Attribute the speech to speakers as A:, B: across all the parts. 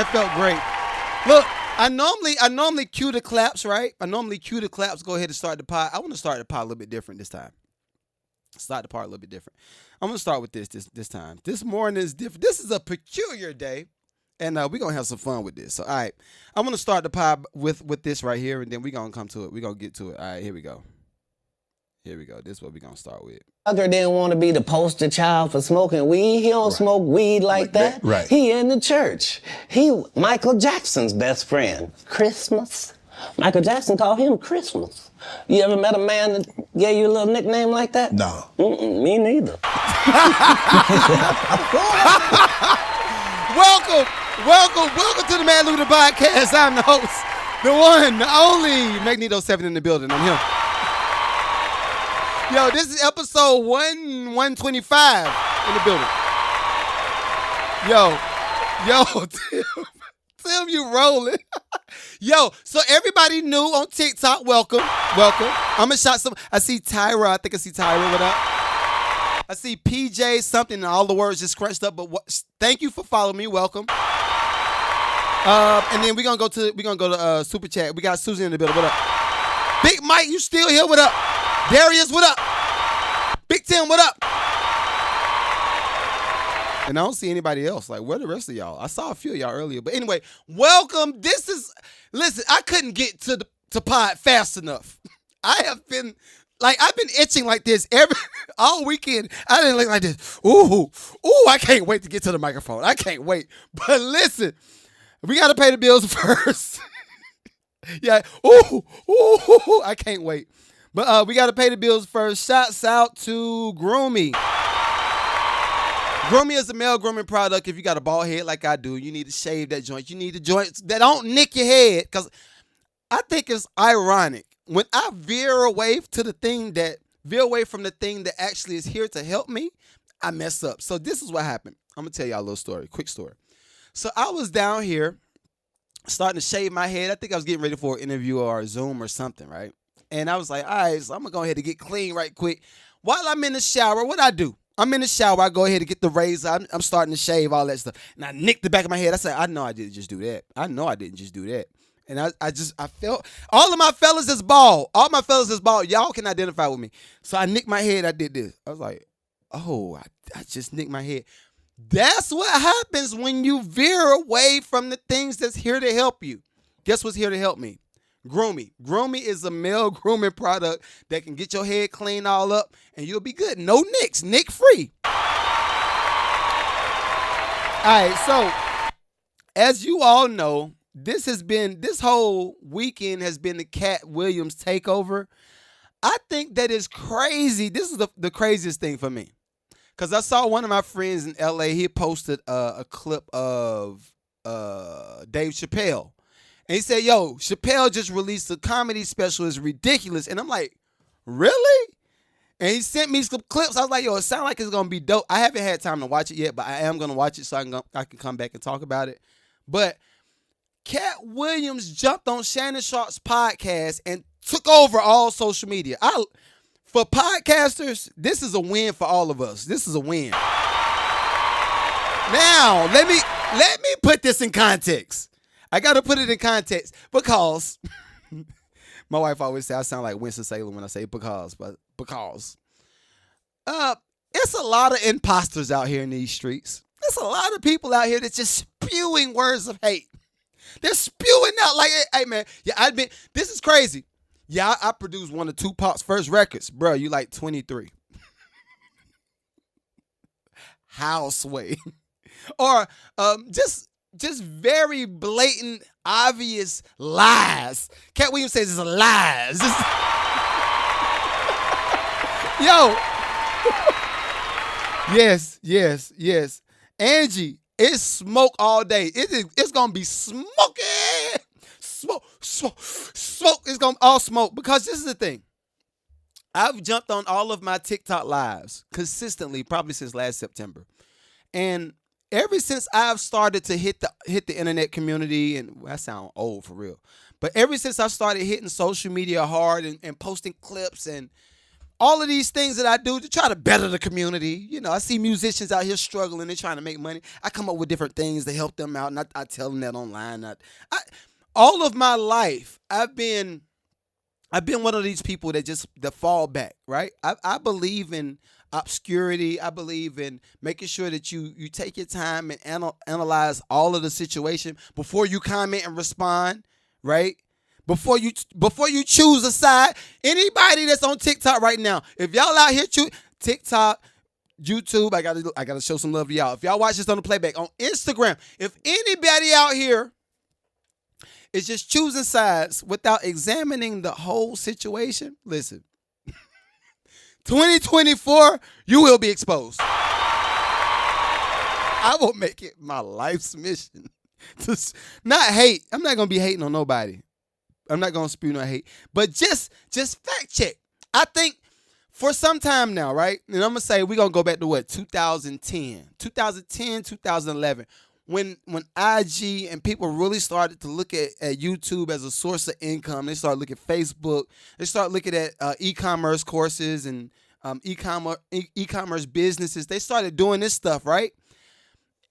A: That felt great. Look, I normally cue the claps, right? I normally cue the claps. Go ahead and start the pod. I want to start the pod a little bit different this time. Start the part a little bit different. I'm gonna start with this time. This morning is different. This is a peculiar day, and we're gonna have some fun with this. So, all right, I'm gonna start the pod with this right here, and then we're gonna come to it. We're gonna get to it. All right, here we go. Here we go. This is what we're gonna start with.
B: Tucker didn't want to be the poster child for smoking weed. He don't smoke weed like that.
C: Right.
B: He in the church. He Michael Jackson's best friend. Christmas. Michael Jackson called him Christmas. You ever met a man that gave you a little nickname like that?
C: No.
B: Me neither.
A: Welcome to the Man Lucrative Podcast. I'm the host, the one, the only Magneto 7 in the building. I'm him. Yo, this is episode 125 in the building. Yo, Tim, you rolling. Yo, so everybody new on TikTok, welcome. I'm gonna shout some. I see Tyra. I think I see Tyra. What up? I see PJ something, and all the words just scrunched up. But thank you for following me. Welcome. And then we're gonna go to Super Chat. We got Susan in the building. What up? Big Mike, you still here? What up? Darius, what up? Big Tim, what up? And I don't see anybody else. Like, where the rest of y'all? I saw a few of y'all earlier. But anyway, welcome. Listen, I couldn't get to pod fast enough. I've been itching like this all weekend. I didn't look like this. Ooh, I can't wait to get to the microphone. I can't wait. But listen, we got to pay the bills first. Yeah, I can't wait. But we got to pay the bills first. Shouts out to Groomy. Groomy is a male grooming product. If you got a bald head like I do, you need to shave that joint. You need the joints that don't nick your head. Because I think it's ironic. When I veer away from the thing that actually is here to help me, I mess up. So this is what happened. I'm going to tell y'all a little story, quick story. So I was down here starting to shave my head. I think I was getting ready for an interview or a Zoom or something, right? And I was like, all right, so I'm going to go ahead and get clean right quick. While I'm in the shower, what I do? I'm in the shower. I go ahead and get the razor. I'm starting to shave, all that stuff. And I nicked the back of my head. I said, I know I didn't just do that. And I felt, all of my fellas is bald. Y'all can identify with me. So I nicked my head. I did this. I was like, oh, I just nicked my head. That's what happens when you veer away from the things that's here to help you. Guess what's here to help me? Groomy. Groomy is a male grooming product that can get your head clean all up and you'll be good. No nicks. Nick free. All right, so as you all know, this whole weekend has been the Katt Williams takeover. I think that is crazy. This is the craziest thing for me. Because I saw one of my friends in LA, he posted a clip of Dave Chappelle. And he said, yo, Chappelle just released a comedy special. It's ridiculous. And I'm like, really? And he sent me some clips. I was like, yo, it sounds like it's going to be dope. I haven't had time to watch it yet, but I am going to watch it so I can come back and talk about it. But Katt Williams jumped on Shannon Sharpe's podcast and took over all social media. For podcasters, this is a win for all of us. This is a win. Now, let me put this in context. I got to put it in context because my wife always says I sound like Winston-Salem when I say because. It's a lot of imposters out here in these streets. There's a lot of people out here that's just spewing words of hate. They're spewing out like, hey man, yeah, this is crazy. Yeah, I produced one of Tupac's first records. Bro, you like 23. Houseway. Or just very blatant, obvious lies. Katt Williams says it's lies. Yo. Yes. Angie, it's smoke all day. It's going to be smoking. Smoke. It's going to all smoke. Because this is the thing. I've jumped on all of my TikTok lives consistently, probably since last September. And ever since I've started to hit the internet community, and I sound old for real, but ever since I started hitting social media hard and posting clips and all of these things that I do to try to better the community. I see musicians out here struggling. They're trying to make money. I come up with different things to help them out, and I tell them that online. All of my life, I've been one of these people that fall back, right? I believe in obscurity. I believe in making sure that you take your time and analyze all of the situation before you comment and respond, right? Before you choose a side. Anybody that's on TikTok right now, if y'all out here TikTok, YouTube, I gotta show some love to y'all. If y'all watch this on the playback on Instagram, if anybody out here is just choosing sides without examining the whole situation, listen. 2024, you will be exposed. I will make it my life's mission to not hate. I'm not gonna be hating on nobody. I'm not gonna spew no hate, but just fact check. I think for some time now, right? And I'm gonna say we're gonna go back to what 2010, 2011. When IG and people really started to look at YouTube as a source of income, they started looking at Facebook. They started looking at e-commerce courses and e-commerce businesses. They started doing this stuff, right?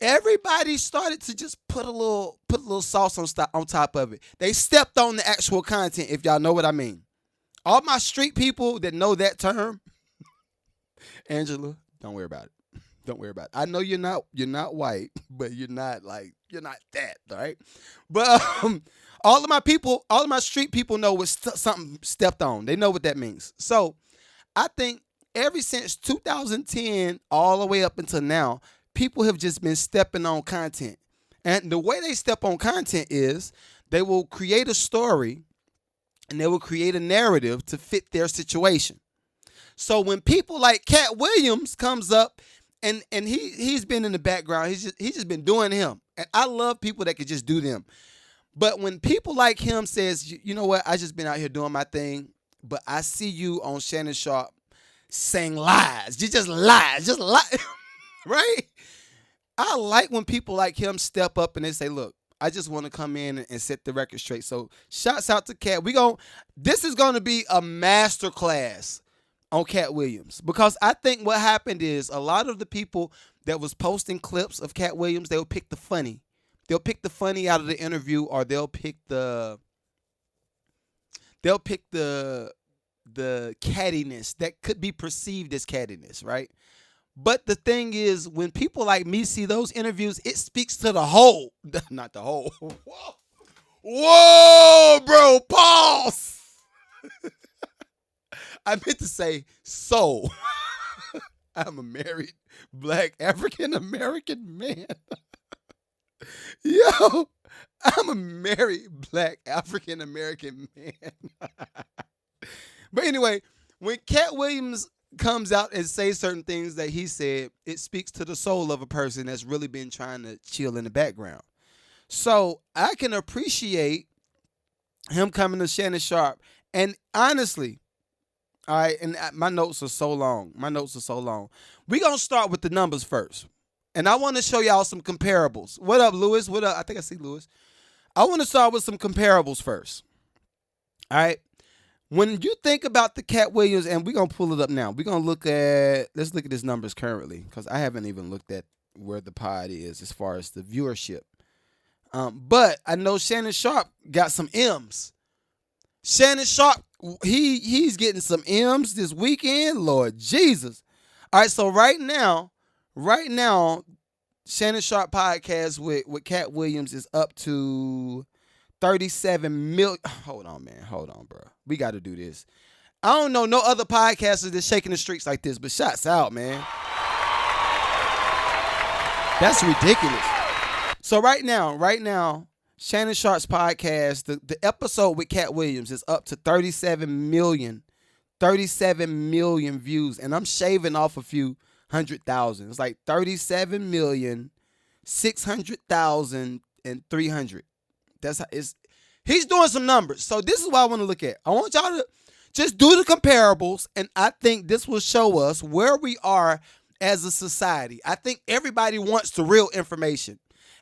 A: Everybody started to just put a little sauce on top of it. They stepped on the actual content, if y'all know what I mean. All my street people that know that term, Angela, don't worry about it. Don't worry about it. I know you're not white, but you're not that, right? But all of my street people know what something stepped on. They know what that means. So I think ever since 2010 all the way up until now, people have just been stepping on content. And the way they step on content is they will create a story and they will create a narrative to fit their situation. So when people like Katt Williams comes up and he's been in the background, he's just been doing him. And I love people that can just do them. But when people like him says, you know what, I just been out here doing my thing, but I see you on Shannon Sharpe saying lies. You just lies, right? I like when people like him step up and they say, look, I just want to come in and set the record straight. So shouts out to Katt. This is going to be a masterclass on Katt Williams, because I think what happened is a lot of the people that was posting clips of Katt Williams, they'll pick the funny. They'll pick the funny out of the interview, or they'll pick the cattiness that could be perceived as cattiness, right? But the thing is, when people like me see those interviews, it speaks to the whole, not the whole. Whoa, bro, pause. I meant to say soul. I'm a married black African American man. Yo, I'm a married black African American man. But anyway, when Katt Williams comes out and says certain things that he said, it speaks to the soul of a person that's really been trying to chill in the background. So I can appreciate him coming to Shannon Sharpe. And honestly, all right, and my notes are so long. We're going to start with the numbers first. And I want to show y'all some comparables. What up, Lewis? What up? I think I see Lewis. I want to start with some comparables first. All right. When you think about the Katt Williams, and we're going to pull it up now. Let's look at his numbers currently, because I haven't even looked at where the pod is as far as the viewership. But I know Shannon Sharpe got some M's. Shannon Sharpe, he's getting some M's this weekend. Lord Jesus. All right, so right now, Shannon Sharpe podcast with Katt Williams is up to 37 million. Hold on, bro. We got to do this. I don't know no other podcasters that's shaking the streets like this, but shots out, man. That's ridiculous. So right now, Shannon Sharpe's podcast, the episode with Katt Williams is up to 37 million views, and I'm shaving off a few 100,000. It's like 37,600,300. That's how he's doing some numbers. So this is what I want to look at. I want y'all to just do the comparables, and I think this will show us where we are as a society. I think everybody wants the real information.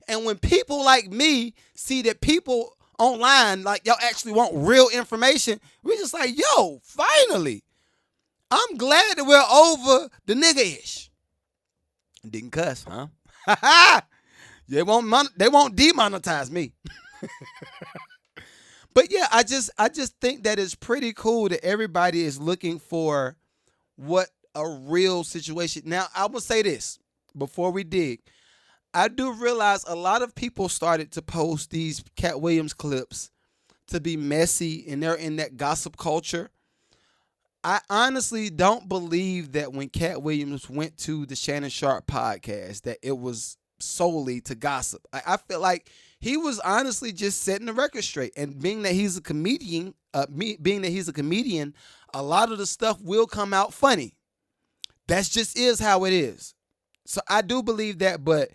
A: And when people like me see that people online, like y'all actually want real information, we're just like, yo, finally. I'm glad that we're over the nigga-ish. Didn't cuss, huh? They won't demonetize me. But yeah, I just think that it's pretty cool that everybody is looking for what a real situation. Now, I will say this before we dig. I do realize a lot of people started to post these Katt Williams clips to be messy, and they're in that gossip culture. I honestly don't believe that when Katt Williams went to the Shannon Sharpe podcast that it was solely to gossip. I feel like he was honestly just setting the record straight. And being that he's a comedian, a lot of the stuff will come out funny. That's just is how it is. So I do believe that, but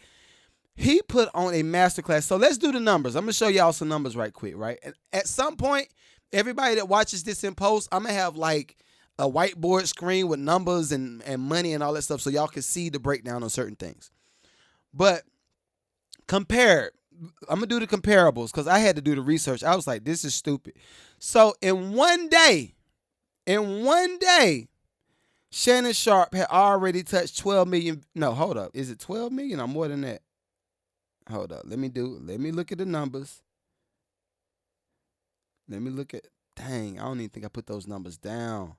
A: he put on a masterclass. So let's do the numbers. I'm gonna show y'all some numbers right quick, right? And at some point, everybody that watches this in post, I'm gonna have like a whiteboard screen with numbers and money and all that stuff so y'all can see the breakdown on certain things. But compare. I'm gonna do the comparables because I had to do the research. I was like, this is stupid. So in one day, Shannon Sharpe had already touched 12 million. No, hold up. Is it 12 million or more than that? Hold up. Let me look at the numbers. Let me look at, dang, I don't even think I put those numbers down.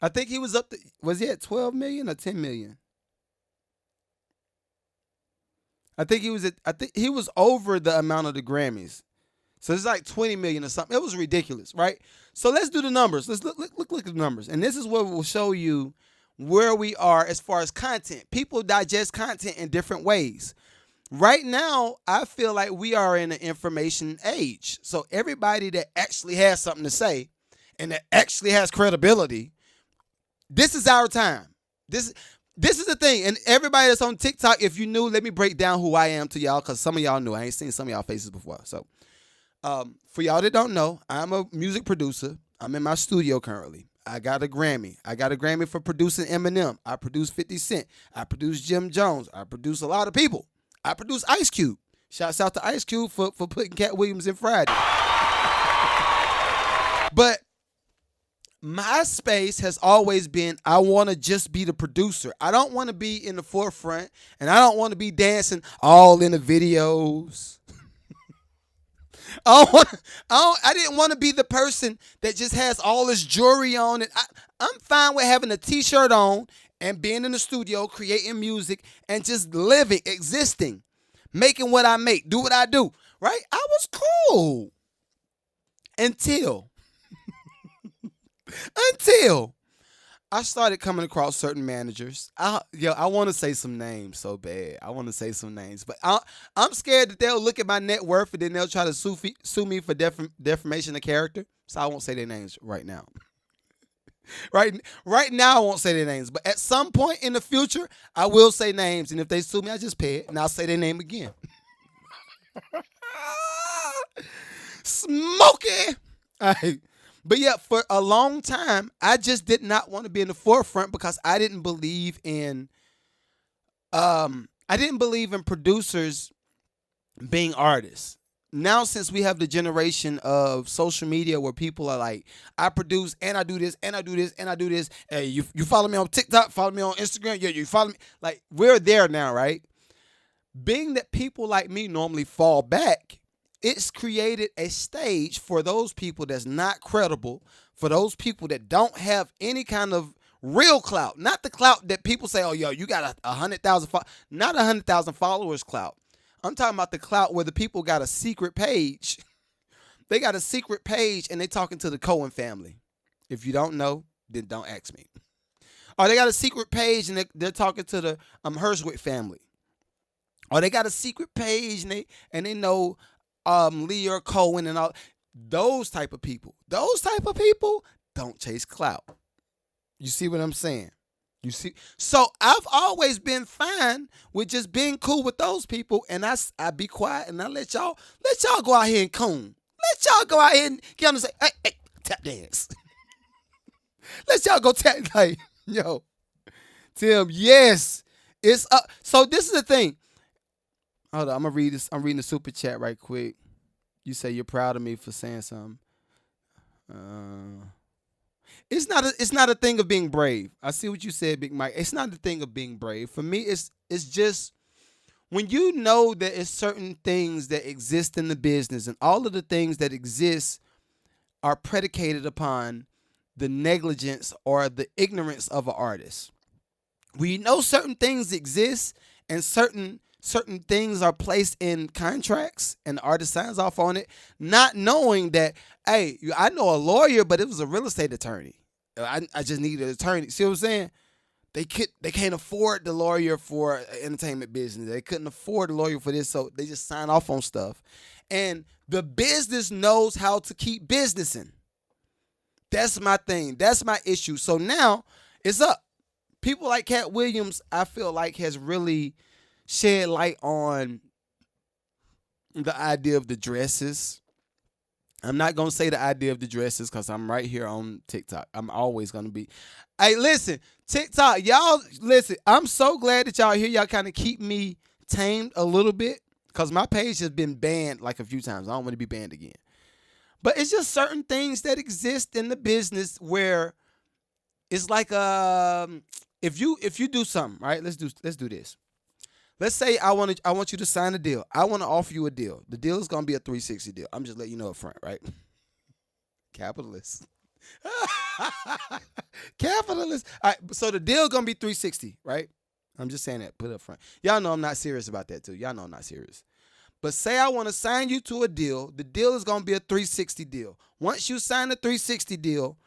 A: I think he was was he at 12 million or 10 million? I think he was over the amount of the Grammys. So it's like 20 million or something. It was ridiculous, right? So let's do the numbers. Let's look at the numbers. And this is what will show you where we are as far as content. People digest content in different ways. Right now, I feel like we are in an information age. So everybody that actually has something to say and that actually has credibility, this is our time. This is the thing. And everybody that's on TikTok, if you knew, let me break down who I am to y'all because some of y'all knew. I ain't seen some of y'all faces before. So for y'all that don't know, I'm a music producer. I'm in my studio currently. I got a Grammy. I got a Grammy for producing Eminem. I produce 50 Cent. I produce Jim Jones. I produce a lot of people. I produce Ice Cube. Shouts out to Ice Cube for putting Katt Williams in Friday. But my space has always been, I want to just be the producer. I don't want to be in the forefront, and I don't want to be dancing all in the videos. I didn't want to be the person that just has all this jewelry on it. I'm fine with having a t-shirt on and being in the studio, creating music, and just living, existing, making what I make, do what I do, right? I was cool until I started coming across certain managers. I want to say some names so bad. I want to say some names, but I'm scared that they'll look at my net worth and then they'll try to sue me for defamation of character. So I won't say their names right now. Right now, I won't say their names, but at some point in the future, I will say names, and if they sue me, I just pay it, and I'll say their name again. Smoky. But yeah, for a long time, I just did not want to be in the forefront because I didn't believe in producers being artists. Now, since we have the generation of social media where people are like, I produce and I do this and I do this and I do this. Hey, you follow me on TikTok, follow me on Instagram. Yeah, you follow me. Like, we're there now, right? Being that people like me normally fall back, it's created a stage for those people that's not credible, for those people that don't have any kind of real clout. Not the clout that people say, oh, yo, you got 100,000 not 100,000 followers clout. I'm talking about the clout where the people got a secret page. They got a secret page and they talking to the Cohen family. If you don't know, then don't ask me. Or they got a secret page and they're talking to the Herswick family. Or they got a secret page and they know Leah Cohen and all. Those type of people don't chase clout. You see what I'm saying? You see, so I've always been fine with just being cool with those people, and I be quiet and I let y'all go out here and coon. Let y'all go out here and get on and say, hey, tap dance. Let y'all go tap, like, yo, Tim, yes, it's up. So this is the thing. Hold on, I'm gonna read this. I'm reading the super chat right quick. You say you're proud of me for saying something. It's not a thing of being brave. I see what you said, Big Mike. It's not a thing of being brave. For me, it's just when you know that it's certain things that exist in the business, and all of the things that exist are predicated upon the negligence or the ignorance of an artist. We know certain things exist and certain things are placed in contracts and the artist signs off on it, not knowing that, hey, I know a lawyer, but it was a real estate attorney. I just need an attorney. See what I'm saying? They can't afford the lawyer for entertainment business. They couldn't afford the lawyer for this, so they just sign off on stuff. And the business knows how to keep businessing. That's my thing. That's my issue. So now it's up. People like Katt Williams, I feel like, has really shed light on the idea of the dresses. I'm not going to say the idea of the dresses because I'm right here on TikTok. I'm always going to be. Hey, listen, TikTok, y'all, listen, I'm so glad that y'all here. Y'all kind of keep me tamed a little bit because my page has been banned like a few times. I don't want to be banned again. But it's just certain things that exist in the business where it's like if you do something, right? Let's do this. Let's say I want you to sign a deal. I want to offer you a deal. The deal is gonna be a 360 deal. I'm just letting you know up front, right? Capitalist. Capitalist. All right, so the deal gonna be 360, right? I'm just saying that. Put it up front. Y'all know I'm not serious about that too. Y'all know I'm not serious. But say I want to sign you to a deal. The deal is gonna be a 360 deal. Once you sign the 360 deal,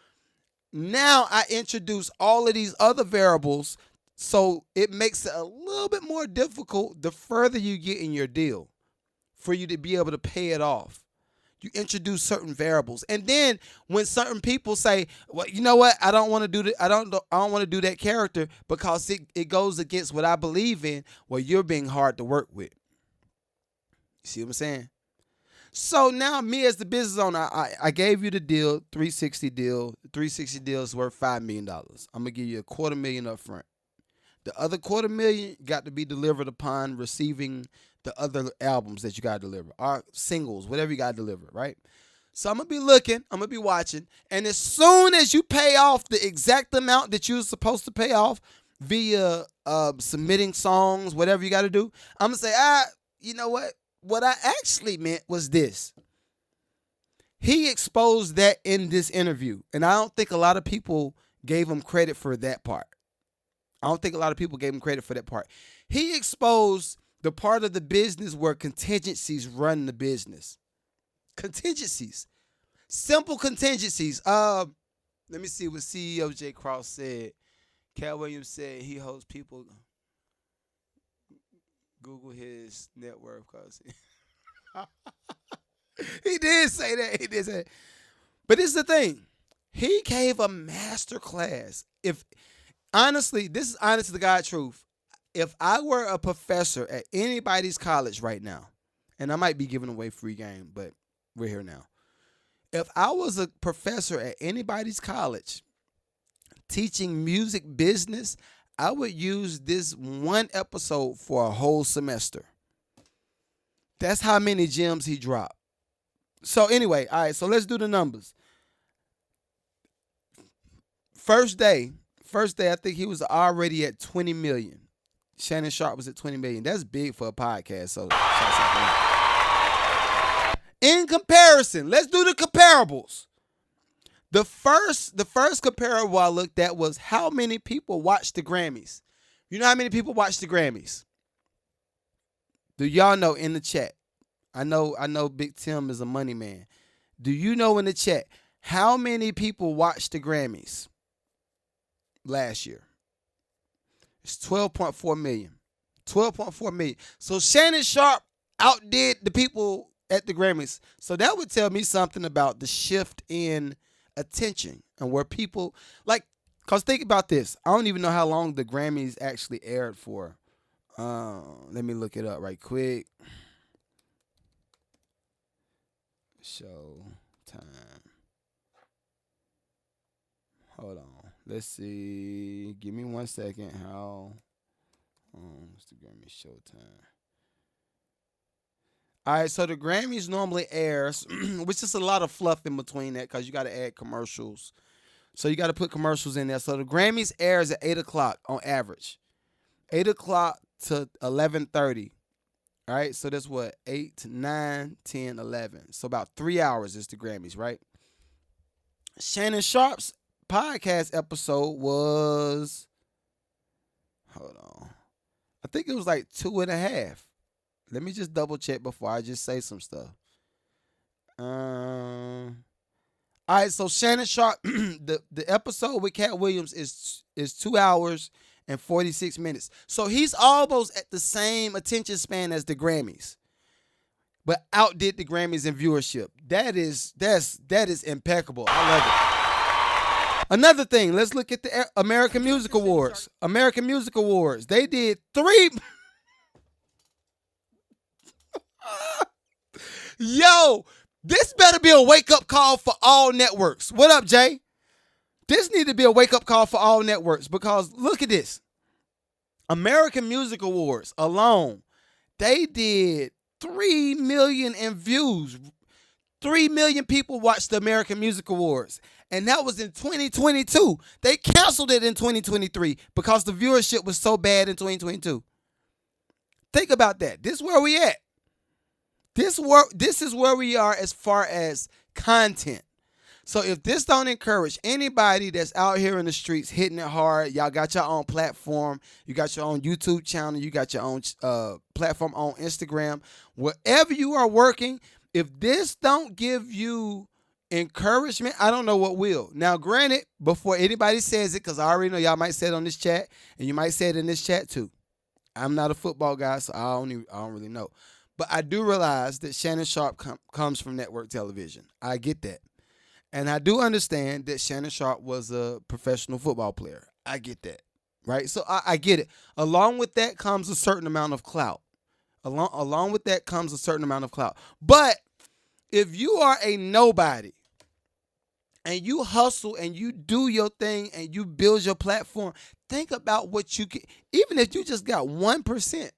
A: now I introduce all of these other variables, so it makes it a little bit more difficult the further you get in your deal for you to be able to pay it off. You introduce certain variables. And then when certain people say, well, you know what? I don't want to do that. I don't want to do that character because it goes against what I believe in. Well, you're being hard to work with. You see what I'm saying? So now me as the business owner, I gave you the deal, 360 deal. The 360 deal is worth $5 million. I'm going to give you $250,000 up front. The other $250,000 got to be delivered upon receiving the other albums that you got to deliver, or singles, whatever you got to deliver, right? So I'm going to be looking, I'm going to be watching, and as soon as you pay off the exact amount that you were supposed to pay off via submitting songs, whatever you got to do, I'm going to say, you know what? What I actually meant was this. He exposed that in this interview, and I don't think a lot of people gave him credit for that part. He exposed the part of the business where contingencies run the business. Contingencies. Simple contingencies. Let me see what CEO J. Cross said. Katt Williams said he hosts people Google his net worth because he did say that. But this is the thing. He gave a master class. Honestly, this is honest to God truth. If I were a professor at anybody's college right now, and I might be giving away free game, but we're here now. If I was a professor at anybody's college teaching music business, I would use this one episode for a whole semester. That's how many gems he dropped. So anyway, all right, so let's do the numbers. First day, I think he was already at 20 million. Shannon Sharpe was at 20 million. That's big for a podcast. So in comparison, let's do the comparables. The first comparable I looked at was how many people watched the Grammys. You know how many people watched the Grammys? Do y'all know in the chat? I know Big Tim is a money man. Do you know in the chat how many people watched the Grammys last year? It's 12.4 million. 12.4 million. So Shannon Sharpe outdid the people at the Grammys. So that would tell me something about the shift in attention and where people like, cause think about this. I don't even know how long the Grammys actually aired for. Let me look it up right quick. Show time. Hold on. Let's see. Give me 1 second. How? What's the Grammy show time? All right, so the Grammys normally airs, which is a lot of fluff in between that because you got to add commercials. So you got to put commercials in there. So the Grammys airs at 8 o'clock on average. 8 o'clock to 11:30. All right, so that's what? 8, 9, 10, 11. So about 3 hours is the Grammys, right? Shannon Sharpe's podcast episode was, hold on, I think it was like 2.5. Let me just double check before I just say some stuff. All right, so Shannon Sharpe, the episode with Katt Williams is 2 hours and 46 minutes. So he's almost at the same attention span as the Grammys, but outdid the Grammys in viewership. That is impeccable. I love it. Another thing, let's look at the American Music Awards. American Music Awards. They did 3. Yo, this better be a wake-up call for all networks. What up, Jay? This need to be a wake-up call for all networks because look at this. American Music Awards alone, they did 3 million in views. 3 million people watched the American Music Awards. And that was in 2022. They canceled it in 2023 because the viewership was so bad in 2022. Think about that. This is where we at. This is where we are as far as content. So if this don't encourage anybody that's out here in the streets hitting it hard, y'all got your own platform, you got your own YouTube channel, you got your own platform on Instagram, wherever you are working, if this don't give you encouragement, I don't know what will. Now, granted, before anybody says it, because I already know y'all might say it on this chat, and you might say it in this chat too. I'm not a football guy, so I don't really know. But I do realize that Shannon Sharpe comes from network television. I get that. And I do understand that Shannon Sharpe was a professional football player. I get that, right? So I get it. Along with that comes a certain amount of clout. Along with that comes a certain amount of clout. But if you are a nobody and you hustle and you do your thing and you build your platform, think about what you can. Even if you just got 1%.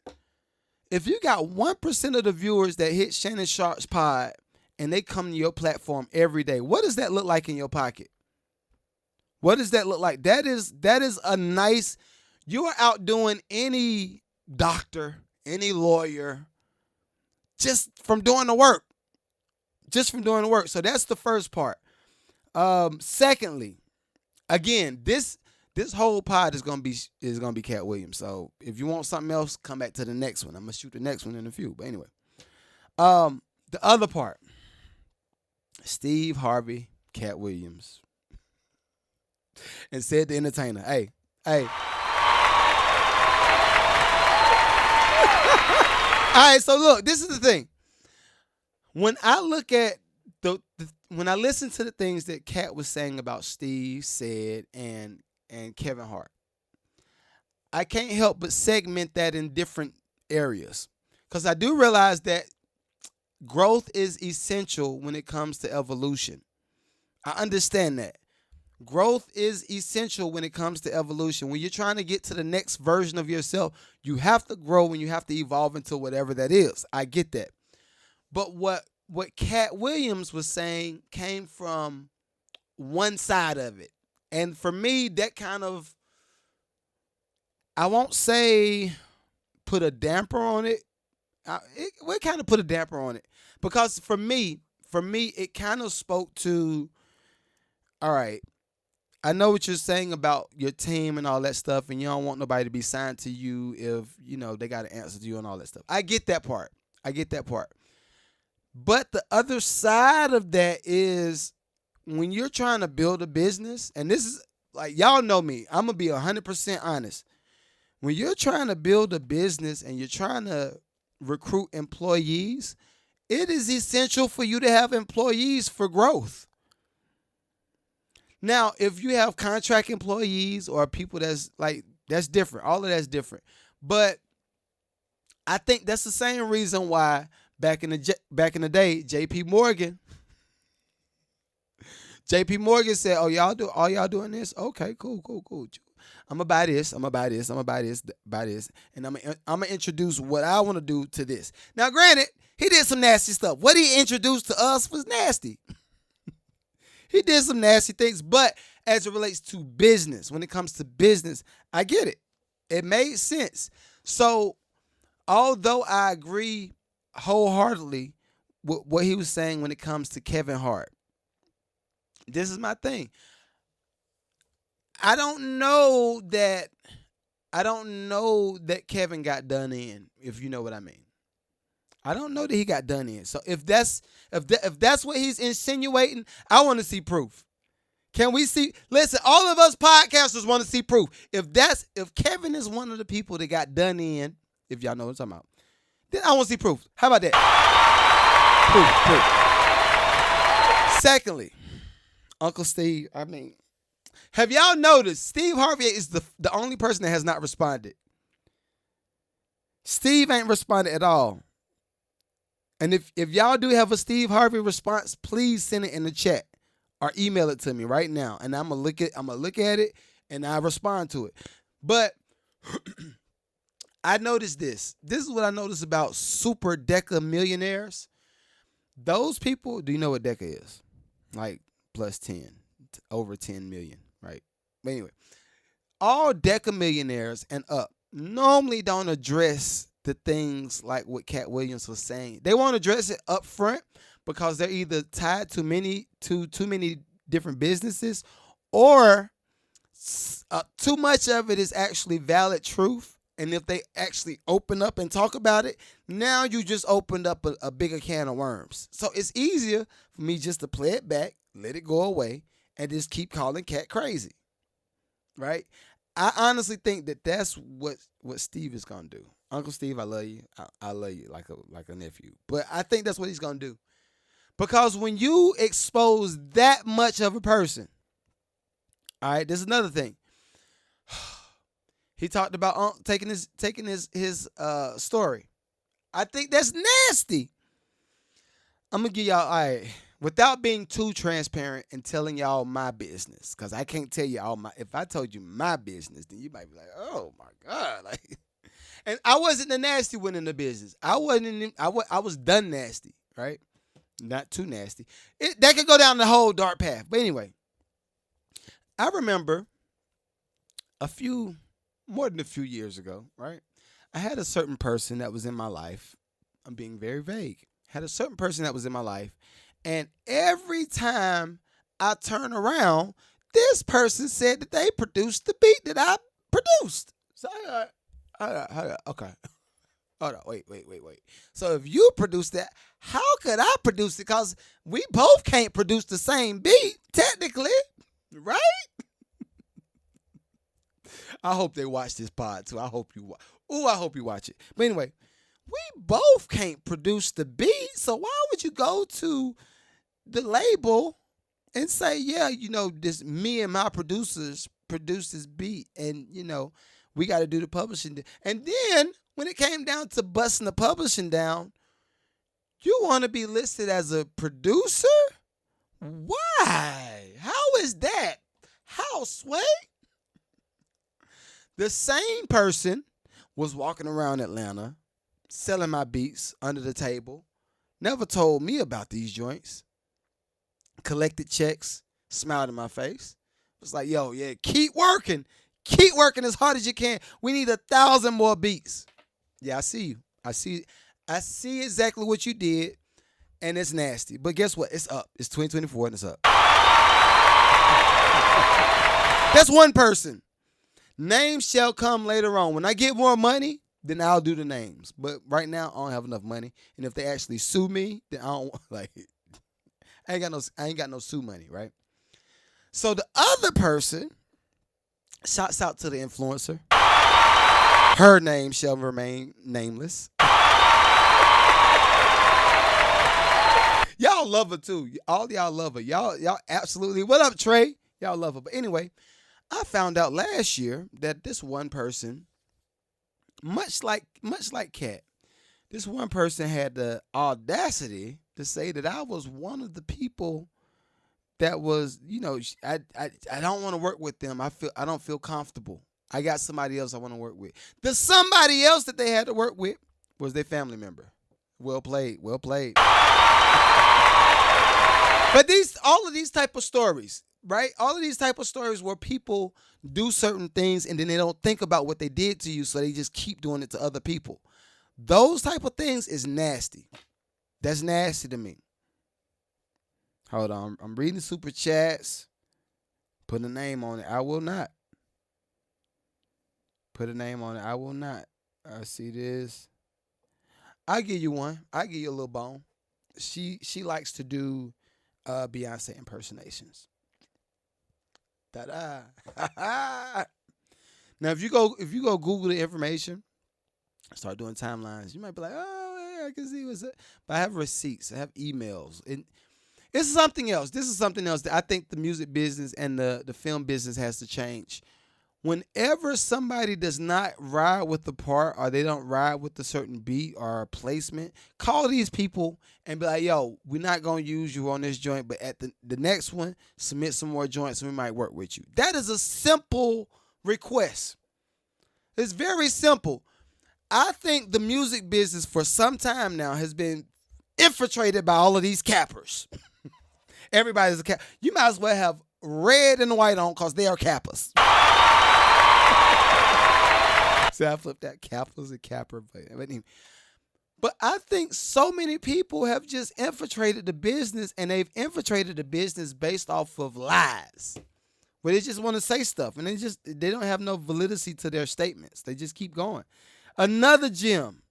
A: If you got 1% of the viewers that hit Shannon Sharpe's pod and they come to your platform every day, what does that look like in your pocket? What does that look like? That is a nice, you are outdoing any doctor, any lawyer, just from doing the work. Just from doing the work. So that's the first part. Secondly, again, this whole pod is gonna be Katt Williams. So if you want something else, come back to the next one. I'm gonna shoot the next one in a few. But anyway, the other part, Steve Harvey, Katt Williams, and said the entertainer, hey. All right, so look, this is the thing. When I look at when I listen to the things that Katt was saying about Steve, said, and Kevin Hart, I can't help but segment that in different areas because I do realize that growth is essential when it comes to evolution. I understand that. Growth is essential when it comes to evolution. When you're trying to get to the next version of yourself, you have to grow and you have to evolve into whatever that is. I get that. But what Katt Williams was saying came from one side of it. And for me, that kind of, I won't say put a damper on it. It kind of put a damper on it. Because for me, it kind of spoke to, all right, I know what you're saying about your team and all that stuff, and you don't want nobody to be signed to you if, they got to answer to you and all that stuff. I get that part. But the other side of that is when you're trying to build a business, and this is, like, y'all know me, I'm going to be 100% honest. When you're trying to build a business and you're trying to recruit employees, it is essential for you to have employees for growth. Now, if you have contract employees or people that's different. All of that's different. But I think that's the same reason why back in the day, JP Morgan said, "Oh, y'all doing this? Okay, cool. I'm gonna buy this, buy this, and I'm gonna introduce what I want to do to this." Now, granted, he did some nasty stuff. What he introduced to us was nasty. He did some nasty things, but as it relates to business. When it comes to business, I get it. It made sense. So, although I agree wholeheartedly with what he was saying when it comes to Kevin Hart, this is my thing. I don't know that Kevin got done in, if you know what I mean. I don't know that he got done in. So if that's what he's insinuating, I want to see proof. Can we see? Listen, all of us podcasters want to see proof. If Kevin is one of the people that got done in, if y'all know what I'm talking about, then I want to see proof. How about that? Proof. Secondly, Uncle Steve, have y'all noticed Steve Harvey is the only person that has not responded? Steve ain't responded at all. And if y'all do have a Steve Harvey response, please send it in the chat or email it to me right now, and I'm gonna look at it and I respond to it. But I noticed this. This is what I noticed about super deca millionaires. Those people, do you know what deca is? Like plus 10, over 10 million, right? But anyway, all deca millionaires and up normally don't address the things like what Katt Williams was saying. They won't address it up front because they're either tied to too many different businesses, or too much of it is actually valid truth. And if they actually open up and talk about it, now you just opened up a bigger can of worms. So it's easier for me just to play it back, let it go away, and just keep calling Katt crazy, right? I honestly think that that's what Steve is gonna do. Uncle Steve, I love you. I love you like a nephew. But I think that's what he's gonna do, because when you expose that much of a person, all right. There's another thing. He talked about taking his story. I think that's nasty. I'm gonna give y'all, all right, without being too transparent and telling y'all my business, because I can't tell you all my. If I told you my business, then you might be like, oh my God, like. And I wasn't the nasty one in the business. I was done nasty, right? Not too nasty. That could go down the whole dark path. But anyway, I remember more than a few years ago, right? I had a certain person that was in my life. I'm being very vague. Had a certain person that was in my life, and every time I turn around, this person said that they produced the beat that I produced. So okay. Hold on, wait. So if you produce that, how could I produce it? Because we both can't produce the same beat, technically, right? I hope they watch this pod too. I hope you watch it. But anyway, we both can't produce the beat, so why would you go to the label and say, yeah, this me and my producers produce this beat, and we got to do the publishing. And then when it came down to busting the publishing down, you want to be listed as a producer? Why? How is that? How, Sway? The same person was walking around Atlanta selling my beats under the table, never told me about these joints, collected checks, smiled in my face. It was like, yo, yeah, keep working as hard as you can. We need 1,000 more beats. Yeah, I see you. I see exactly what you did, and it's nasty. But guess what? It's up. It's 2024 and it's up. That's one person. Names shall come later on. When I get more money, then I'll do the names. But right now, I don't have enough money. And if they actually sue me, then I don't I ain't got no sue money, right? So the other person, shouts out to the influencer. Her name shall remain nameless. Y'all love her too. All y'all love her. Y'all absolutely. What up, Trey? Y'all love her. But anyway, I found out last year that this one person, much like Katt, this one person had the audacity to say that I was one of the people that was, I don't want to work with them. I don't feel comfortable. I got somebody else I want to work with. The somebody else that they had to work with was their family member. Well played. But all of these type of stories, right? All of these type of stories where people do certain things and then they don't think about what they did to you, so they just keep doing it to other people. Those type of things is nasty. That's nasty to me. Hold on. I'm reading super chats. Put a name on it. I will not. Put a name on it. I will not. I see this. I'll give you one. I'll give you a little bone. She likes to do Beyonce impersonations. Ta-da. Now if you go Google the information, start doing timelines, you might be like, oh yeah, I can see what's it. But I have receipts, I have emails. And it's something else. This is something else that I think the music business and the film business has to change. Whenever somebody does not ride with the part or they don't ride with a certain beat or placement, call these people and be like, yo, we're not going to use you on this joint, but at the next one, submit some more joints and we might work with you. That is a simple request. It's very simple. I think the music business for some time now has been infiltrated by all of these cappers. Everybody's a cap. You might as well have red and white on because they are cappers. See, I flipped that. Cappers and capper. But I think so many people have just infiltrated the business, and they've infiltrated the business based off of lies. Where they just want to say stuff, and they don't have no validity to their statements. They just keep going. Another gem.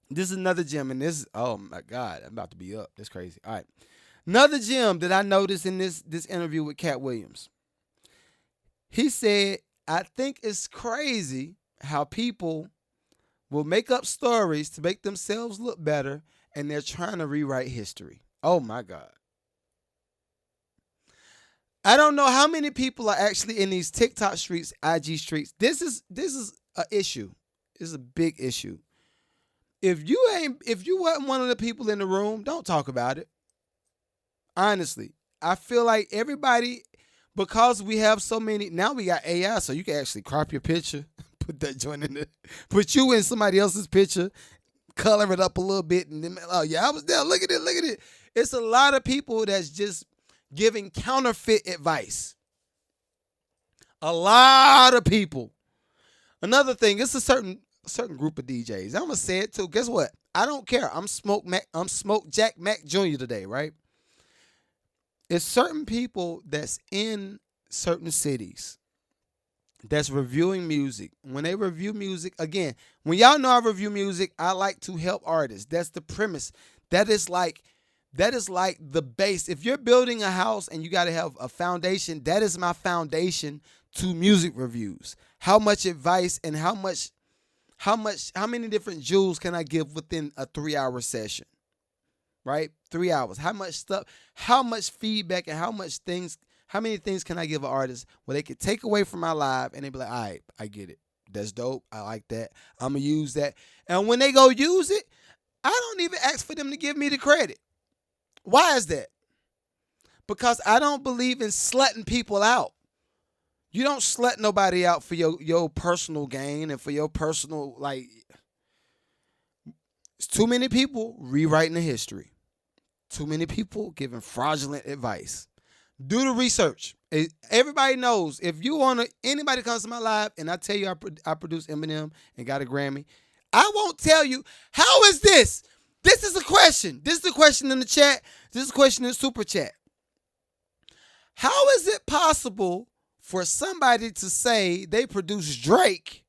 A: This is another gem, and this, oh my God, I'm about to be up. That's crazy. All right. Another gem that I noticed in this interview with Katt Williams. He said, I think it's crazy how people will make up stories to make themselves look better, and they're trying to rewrite history. Oh my God. I don't know how many people are actually in these TikTok streets, IG streets. This is an issue. It's a big issue. If you wasn't one of the people in the room, don't talk about it. Honestly, I feel like everybody, because we have so many, now we got AI, so you can actually crop your picture, put that joint in there, put you in somebody else's picture, color it up a little bit, and then, oh yeah, I was there, look at it. It's a lot of people that's just giving counterfeit advice. A lot of people. Another thing, it's a certain group of DJs. I'm gonna say it too. Guess what? I don't care. I'm Smoke Jack Mac Jr. today, right? It's certain people that's in certain cities that's reviewing music. When they review music, again, when y'all know I review music, I like to help artists. That's the premise. That is like the base. If you're building a house and you got to have a foundation, that is my foundation to music reviews. How much advice and how many different jewels can I give within a 3-hour session? Right? 3 hours. How much stuff, how much feedback and how many things can I give an artist where they could take away from my live and they be like, all right, I get it. That's dope. I like that. I'm going to use that. And when they go use it, I don't even ask for them to give me the credit. Why is that? Because I don't believe in slutting people out. You don't slut nobody out for your personal gain and for your personal, like, it's too many people rewriting the history. Too many people giving fraudulent advice. Do the research. Everybody knows if you anybody comes to my live and I tell you I produced Eminem and got a Grammy, I won't tell you, how is this? This is a question. This is a question in the chat. This is a question in the super chat. How is it possible for somebody to say they produced Drake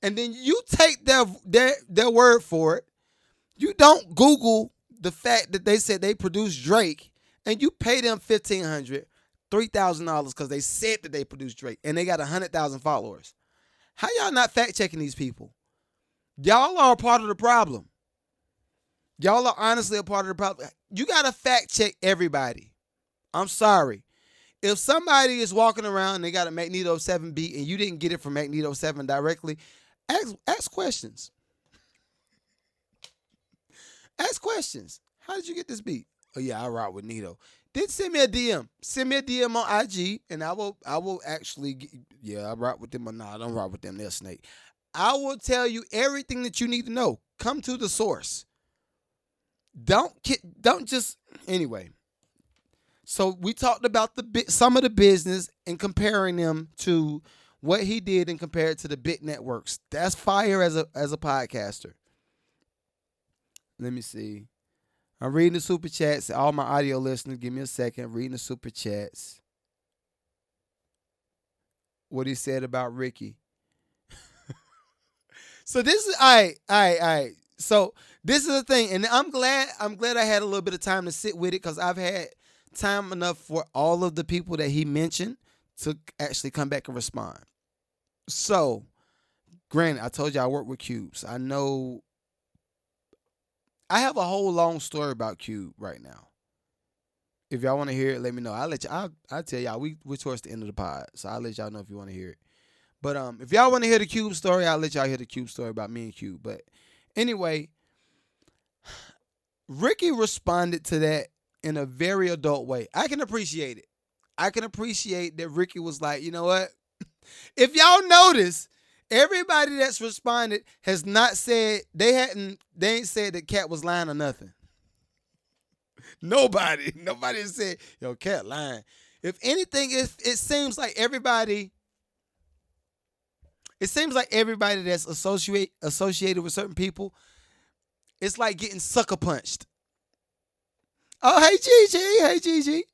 A: and then you take their word for it? You don't Google the fact that they said they produced Drake and you pay them $1,500, $3,000 because they said that they produced Drake and they got 100,000 followers. How y'all not fact checking these people? Y'all are a part of the problem. Y'all are honestly a part of the problem. You got to fact check everybody. I'm sorry. If somebody is walking around and they got a Magneto 7 beat and you didn't get it from Magneto 7 directly, ask questions. Ask questions. How did you get this beat? Oh yeah, I rock with Nito. Then send me a DM. Send me a DM on IG, and I will actually. I rock with them or not. I don't rock with them. They're a snake. I will tell you everything that you need to know. Come to the source. Don't just anyway. So we talked about some of the business and comparing them to what he did and compared to the big networks. That's fire as a podcaster. Let me see. I'm reading the super chats. All my audio listeners, give me a second. Reading the super chats. What he said about Ricky. So this is all right. So this is the thing, and I'm glad I had a little bit of time to sit with it because I've had time enough for all of the people that he mentioned to actually come back and respond. So, granted, I told you I work with Cubes. I know I have a whole long story about Cube right now. If y'all want to hear it, let me know. I'll tell y'all. We're towards the end of the pod, so I'll let y'all know if you want to hear it. But if y'all want to hear the Cube story, I'll let y'all hear the Cube story about me and Cube. But anyway, Ricky responded to that in a very adult way. I can appreciate it. I can appreciate that Ricky was like, you know what? If y'all notice, everybody that's responded has not said they ain't said that Katt was lying or nothing. Nobody said, yo, Katt lying. If anything, it seems like everybody that's associated with certain people, it's like getting sucker punched. Oh, hey Gigi.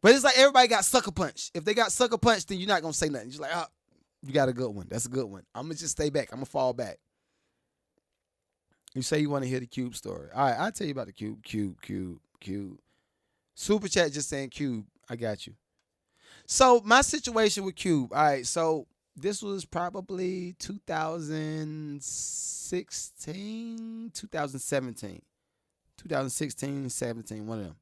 A: But it's like everybody got sucker punched. If they got sucker punched, then you're not gonna say nothing. You're like, oh, you got a good one. That's a good one. I'm gonna just stay back. I'm gonna fall back. You say you want to hear the Cube story. All right, I'll tell you about the Cube. Super chat just saying Cube. I got you. So my situation with Cube. All right, so this was probably 2016, 2017. 2016, 17, one of them.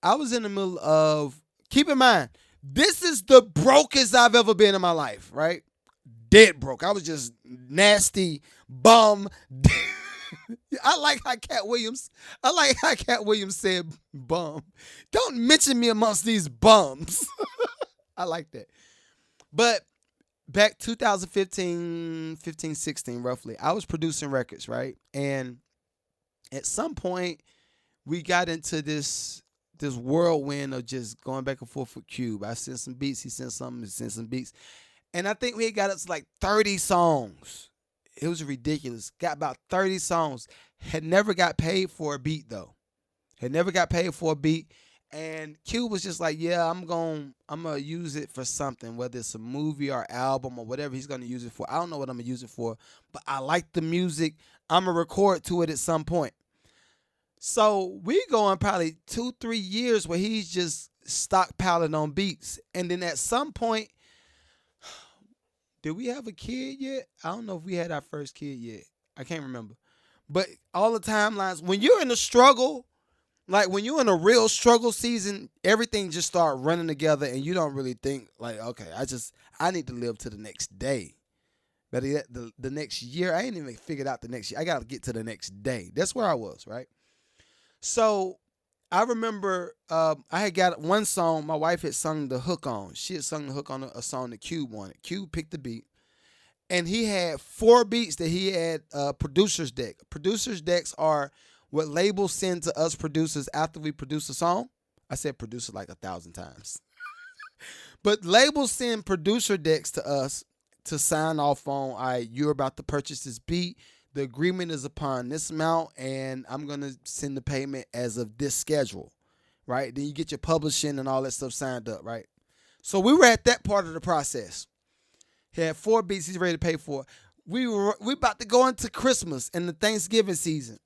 A: I was in the middle of, keep in mind, this is the brokest I've ever been in my life, right? Dead broke. I was just nasty, bum. I like how Katt Williams said bum. Don't mention me amongst these bums. I like that. But back 2015, 16 roughly, I was producing records, right? And at some point, we got into this whirlwind of just going back and forth with Cube. I sent some beats, he sent something, he sent some beats. And I think we got up to like 30 songs. It was ridiculous. Got about 30 songs. Had never got paid for a beat, though. And Cube was just like, yeah, I'm going to use it for something, whether it's a movie or album or whatever he's going to use it for. I don't know what I'm going to use it for, but I like the music. I'm going to record to it at some point. So we going probably 2-3 years where he's just stockpiling on beats. And then at some point, did we have a kid yet? I don't know if we had our first kid yet. I can't remember. But all the timelines, when you're in a struggle, like when you're in a real struggle season, everything just start running together and you don't really think like, okay, I need to live to the next day. But the next year, I ain't even figured out the next year. I got to get to the next day. That's where I was, right? So I remember I had got one song my wife had sung the hook on. She had sung the hook on a song that Cube wanted. Cube picked the beat. And he had 4 beats that he had producer's deck. Producer's decks are what labels send to us producers after we produce a song. I said producer like 1,000 times. But labels send producer decks to us to sign off on, all right, you're about to purchase this beat. The agreement is upon this amount, and I'm going to send the payment as of this schedule, right? Then you get your publishing and all that stuff signed up, right? So we were at that part of the process. He had 4 beats he's ready to pay for. We about to go into Christmas and the Thanksgiving season.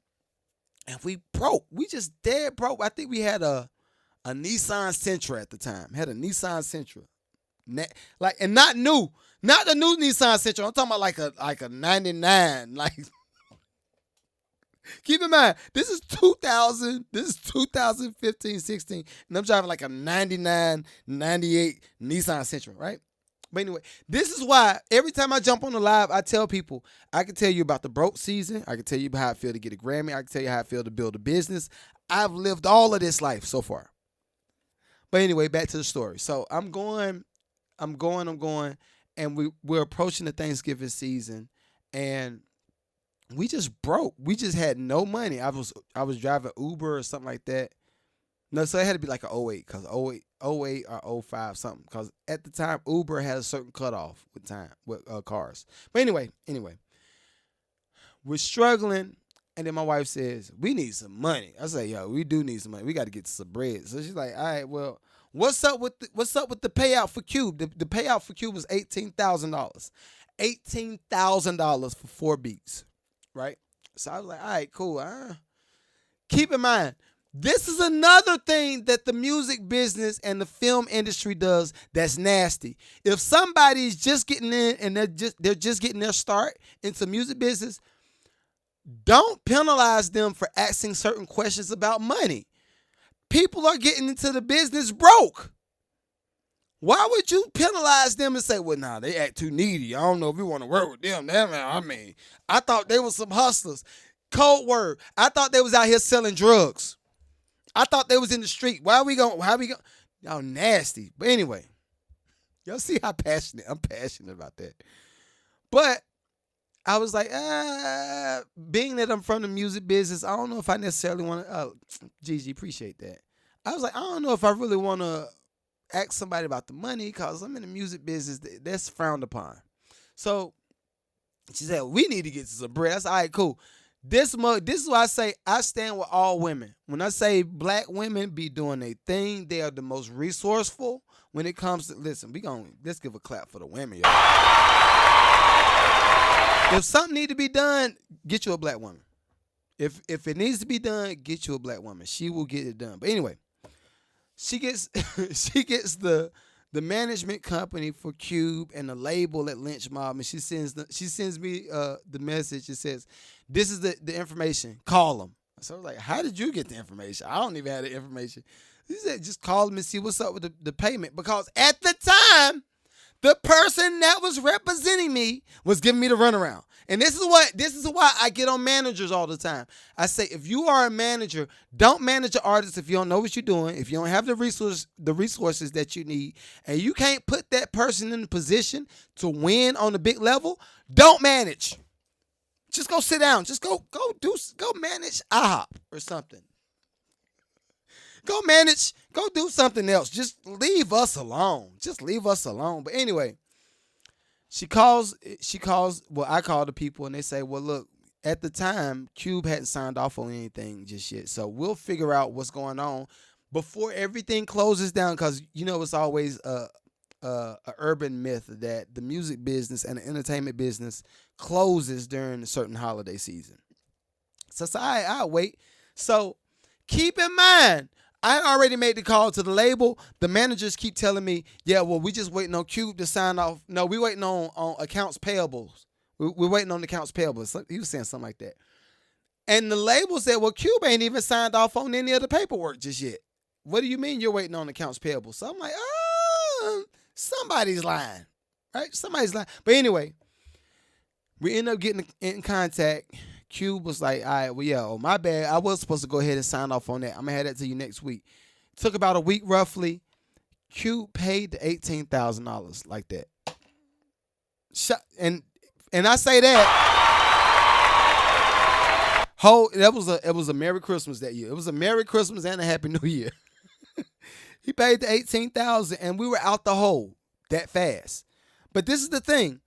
A: And we broke. We just dead broke. I think we had a Nissan Sentra at the time. Had a Nissan Sentra. And not new. Not the new Nissan Sentra. I'm talking about like a 99. Like, keep in mind, this is 2015, 16. And I'm driving like a 99, 98 Nissan Sentra, right? But anyway, this is why every time I jump on the live, I tell people, I can tell you about the broke season. I can tell you how I feel to get a Grammy. I can tell you how I feel to build a business. I've lived all of this life so far. But anyway, back to the story. So I'm going, and we're approaching the Thanksgiving season, and we just broke. We just had no money. I was driving Uber or something like that. No, so it had to be like an '08, because '08 or '05 something. Because at the time, Uber had a certain cutoff with time, with cars. But anyway, we're struggling. And then my wife says, we need some money. I say, yo, we do need some money. We got to get some bread. So she's like, all right, well, what's up with the payout for Cube? The payout for Cube was $18,000. $18,000 for 4 beats, right? So I was like, all right, cool. Keep in mind, this is another thing that the music business and the film industry does that's nasty. If somebody's just getting in and they're just getting their start into music business, don't penalize them for asking certain questions about money. People are getting into the business broke. Why would you penalize them and say, well, nah, they act too needy. I don't know if we want to work with them. I thought they were some hustlers. Cold word. I thought they was out here selling drugs. I thought they was in the street. How we going? Y'all nasty. But anyway, y'all see how I'm passionate about that. But I was like, being that I'm from the music business, I don't know if I necessarily want to, Gigi, appreciate that. I was like, I don't know if I really want to ask somebody about the money because I'm in the music business. That's frowned upon. So she said, we need to get some bread. I said, all right, cool. This is why I say I stand with all women. When I say black women be doing their thing, they are the most resourceful when it comes to, listen, let's give a clap for the women, y'all. If something need to be done, get you a black woman. If it needs to be done, get you a black woman. She will get it done. But anyway, she gets the management company for Cube and the label at Lynch Mob, and she sends me the message. It says, "This is the information. Call them." So I was like, "How did you get the information? I don't even have the information." She said, "Just call them and see what's up with the payment." Because at the time, the person that was representing me was giving me the runaround. And this is why I get on managers all the time. I say, if you are a manager, don't manage an artist if you don't know what you're doing, if you don't have the resources that you need, and you can't put that person in the position to win on the big level, don't manage. Just go sit down. Just go manage IHOP or something. Go do something else. Just leave us alone. But anyway, I call the people and they say, well, look, at the time, Cube hadn't signed off on anything just yet. So we'll figure out what's going on before everything closes down. Because, it's always a urban myth that the music business and the entertainment business closes during a certain holiday season. So I'll wait. So keep in mind, I already made the call to the label. The managers keep telling me, yeah, well, we just waiting on Cube to sign off. No, we waiting on accounts payables. We're waiting on accounts payables. He was saying something like that. And the label said, well, Cube ain't even signed off on any of the paperwork just yet. What do you mean you're waiting on accounts payable? So I'm like, somebody's lying, right? Somebody's lying. But anyway, we end up getting in contact. Cube was like, all right, well, yeah, my bad. I was supposed to go ahead and sign off on that. I'm going to have that to you next week. Took about a week roughly. Cube paid the $18,000 like that. And I say that. It was a Merry Christmas that year. It was a Merry Christmas and a Happy New Year. He paid the $18,000 and we were out the hole that fast. But this is the thing.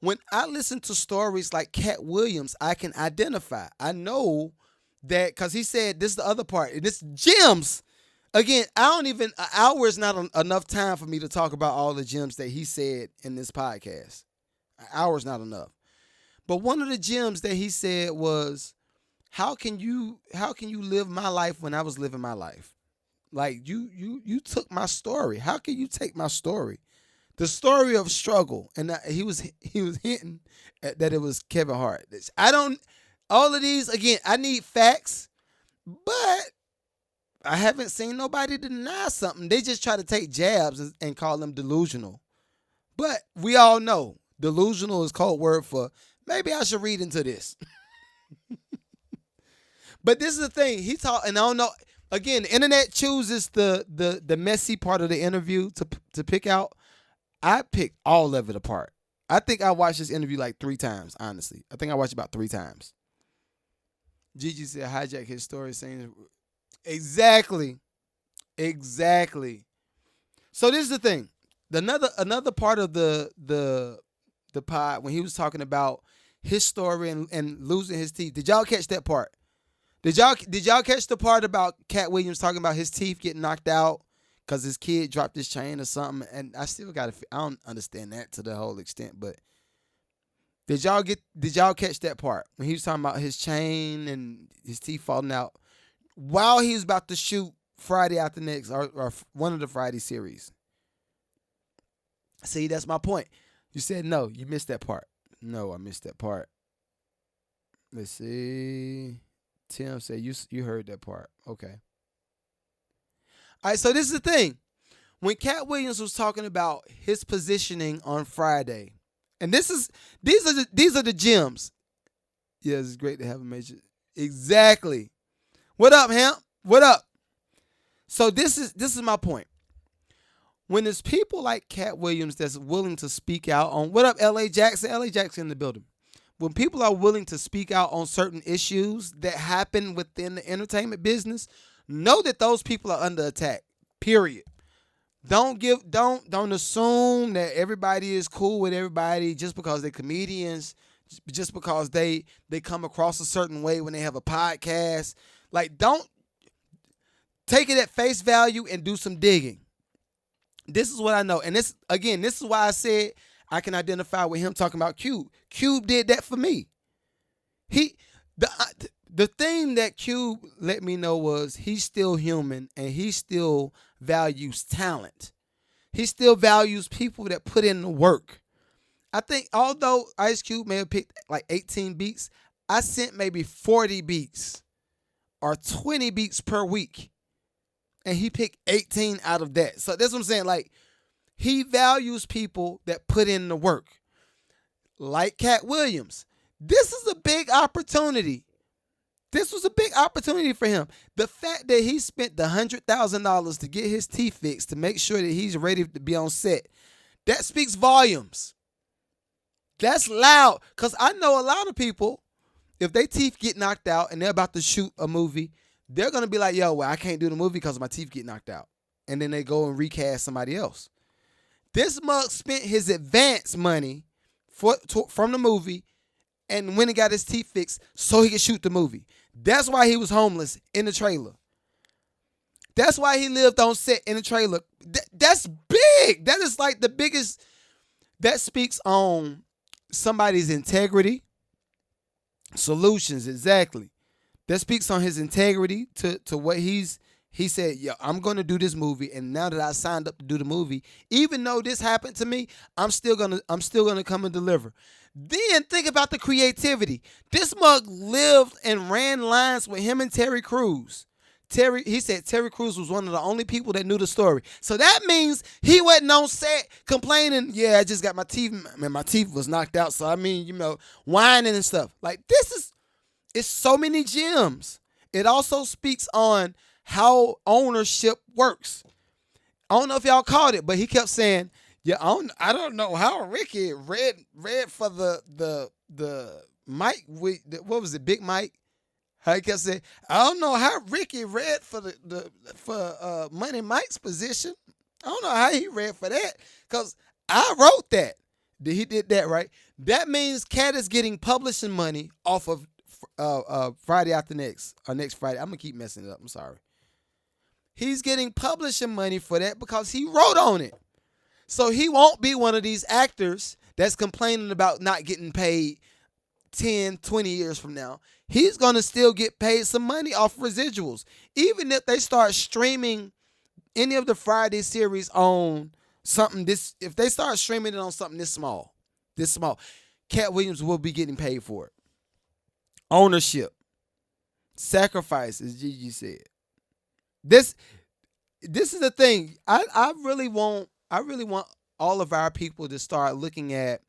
A: When I listen to stories like Katt Williams, I can identify. I know that because he said, this is the other part. This gems. Again, an hour is not enough time for me to talk about all the gems that he said in this podcast. An hour is not enough. But one of the gems that he said was, how can you live my life when I was living my life? Like you took my story. How can you take my story? The story of struggle, and he was hinting at that it was Kevin Hart. All of these, again, I need facts, but I haven't seen nobody deny something. They just try to take jabs and call them delusional. But we all know delusional is code word for maybe I should read into this. But this is the thing. He talked, and I don't know. Again, the internet chooses the messy part of the interview to pick out. I picked all of it apart. I think I watched this interview like 3 times, honestly. I think I watched it about 3 times. Gigi said hijack his story saying exactly. Exactly. So this is the thing. Another part of the pod when he was talking about his story and losing his teeth. Did y'all catch that part? Did y'all catch the part about Katt Williams talking about his teeth getting knocked out because his kid dropped his chain or something? And I still got to. I don't understand that to the whole extent, but did y'all catch that part when he was talking about his chain and his teeth falling out while he was about to shoot Friday After Next or one of the Friday series? See, that's my point. You said no, you missed that part. No, I missed that part. Let's see. Tim said you heard that part. Okay. All right, so this is the thing. When Katt Williams was talking about his positioning on Friday, and these are the gems. Yeah, it's great to have a major. Exactly. What up, Hemp? What up? So this is my point. When there's people like Katt Williams that's willing to speak out on what up, LA Jackson? LA Jackson in the building. When people are willing to speak out on certain issues that happen within the entertainment business, know that those people are under attack. Period. Don't assume that everybody is cool with everybody just because they're comedians, just because they come across a certain way when they have a podcast. Like, don't take it at face value and do some digging. This is what I know. And this is why I said I can identify with him talking about Cube. Cube did that for me. The thing that Cube let me know was he's still human and he still values talent. He still values people that put in the work. I think although Ice Cube may have picked like 18 beats, I sent maybe 40 beats or 20 beats per week. And he picked 18 out of that. So that's what I'm saying. Like, he values people that put in the work. Like Katt Williams. This is a big opportunity. This was a big opportunity for him. The fact that he spent the $100,000 to get his teeth fixed to make sure that he's ready to be on set, that speaks volumes. That's loud. Because I know a lot of people, if their teeth get knocked out and they're about to shoot a movie, they're going to be like, yo, well, I can't do the movie because my teeth get knocked out. And then they go and recast somebody else. This mug spent his advance money from the movie and went and got his teeth fixed so he could shoot the movie. That's why he was homeless in the trailer. That's why he lived on set in the trailer. That's big. That is like the biggest. That speaks on somebody's integrity. Solutions, exactly. That speaks on his integrity to what he said, yo, I'm going to do this movie, and now that I signed up to do the movie, even though this happened to me, I'm still going to come and deliver. Then think about the creativity. This mug lived and ran lines with him and Terry Crews. He said Terry Crews was one of the only people that knew the story. So that means he wasn't on set complaining, yeah, I just got my teeth, man, my teeth was knocked out. So, I mean, whining and stuff. Like, it's so many gems. It also speaks on how ownership works. I don't know if y'all caught it, but he kept saying, yeah, I don't know how Ricky read for the Mike, what was it, Big Mike? How he kept saying, I don't know how Ricky read for for Money Mike's position. I don't know how he read for that because I wrote that. He did that, right? That means Katt is getting publishing money off of Friday After Next or next Friday. I'm gonna keep messing it up. I'm sorry. He's getting publishing money for that because he wrote on it. So he won't be one of these actors that's complaining about not getting paid 10, 20 years from now. He's going to still get paid some money off residuals. Even if they start streaming any of the Friday series on something if they start streaming it on something this small, Katt Williams will be getting paid for it. Ownership. Sacrifice, as Gigi said. This is the thing. I really want all of our people to start looking at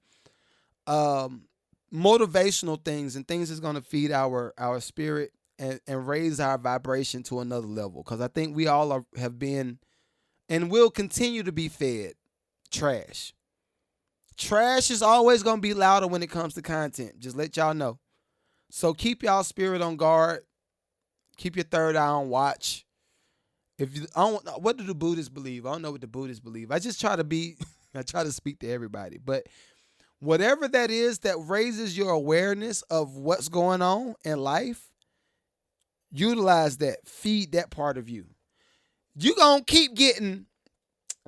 A: motivational things and things that's going to feed our spirit and raise our vibration to another level. Because I think we all have been and will continue to be fed trash. Trash is always going to be louder when it comes to content. Just let y'all know. So keep y'all spirit on guard. Keep your third eye on watch. If you, I don't, what do the Buddhists believe? I don't know what the Buddhists believe. I just try to be, I try to speak to everybody. But whatever that is that raises your awareness of what's going on in life, utilize that. Feed that part of you. You gonna keep getting,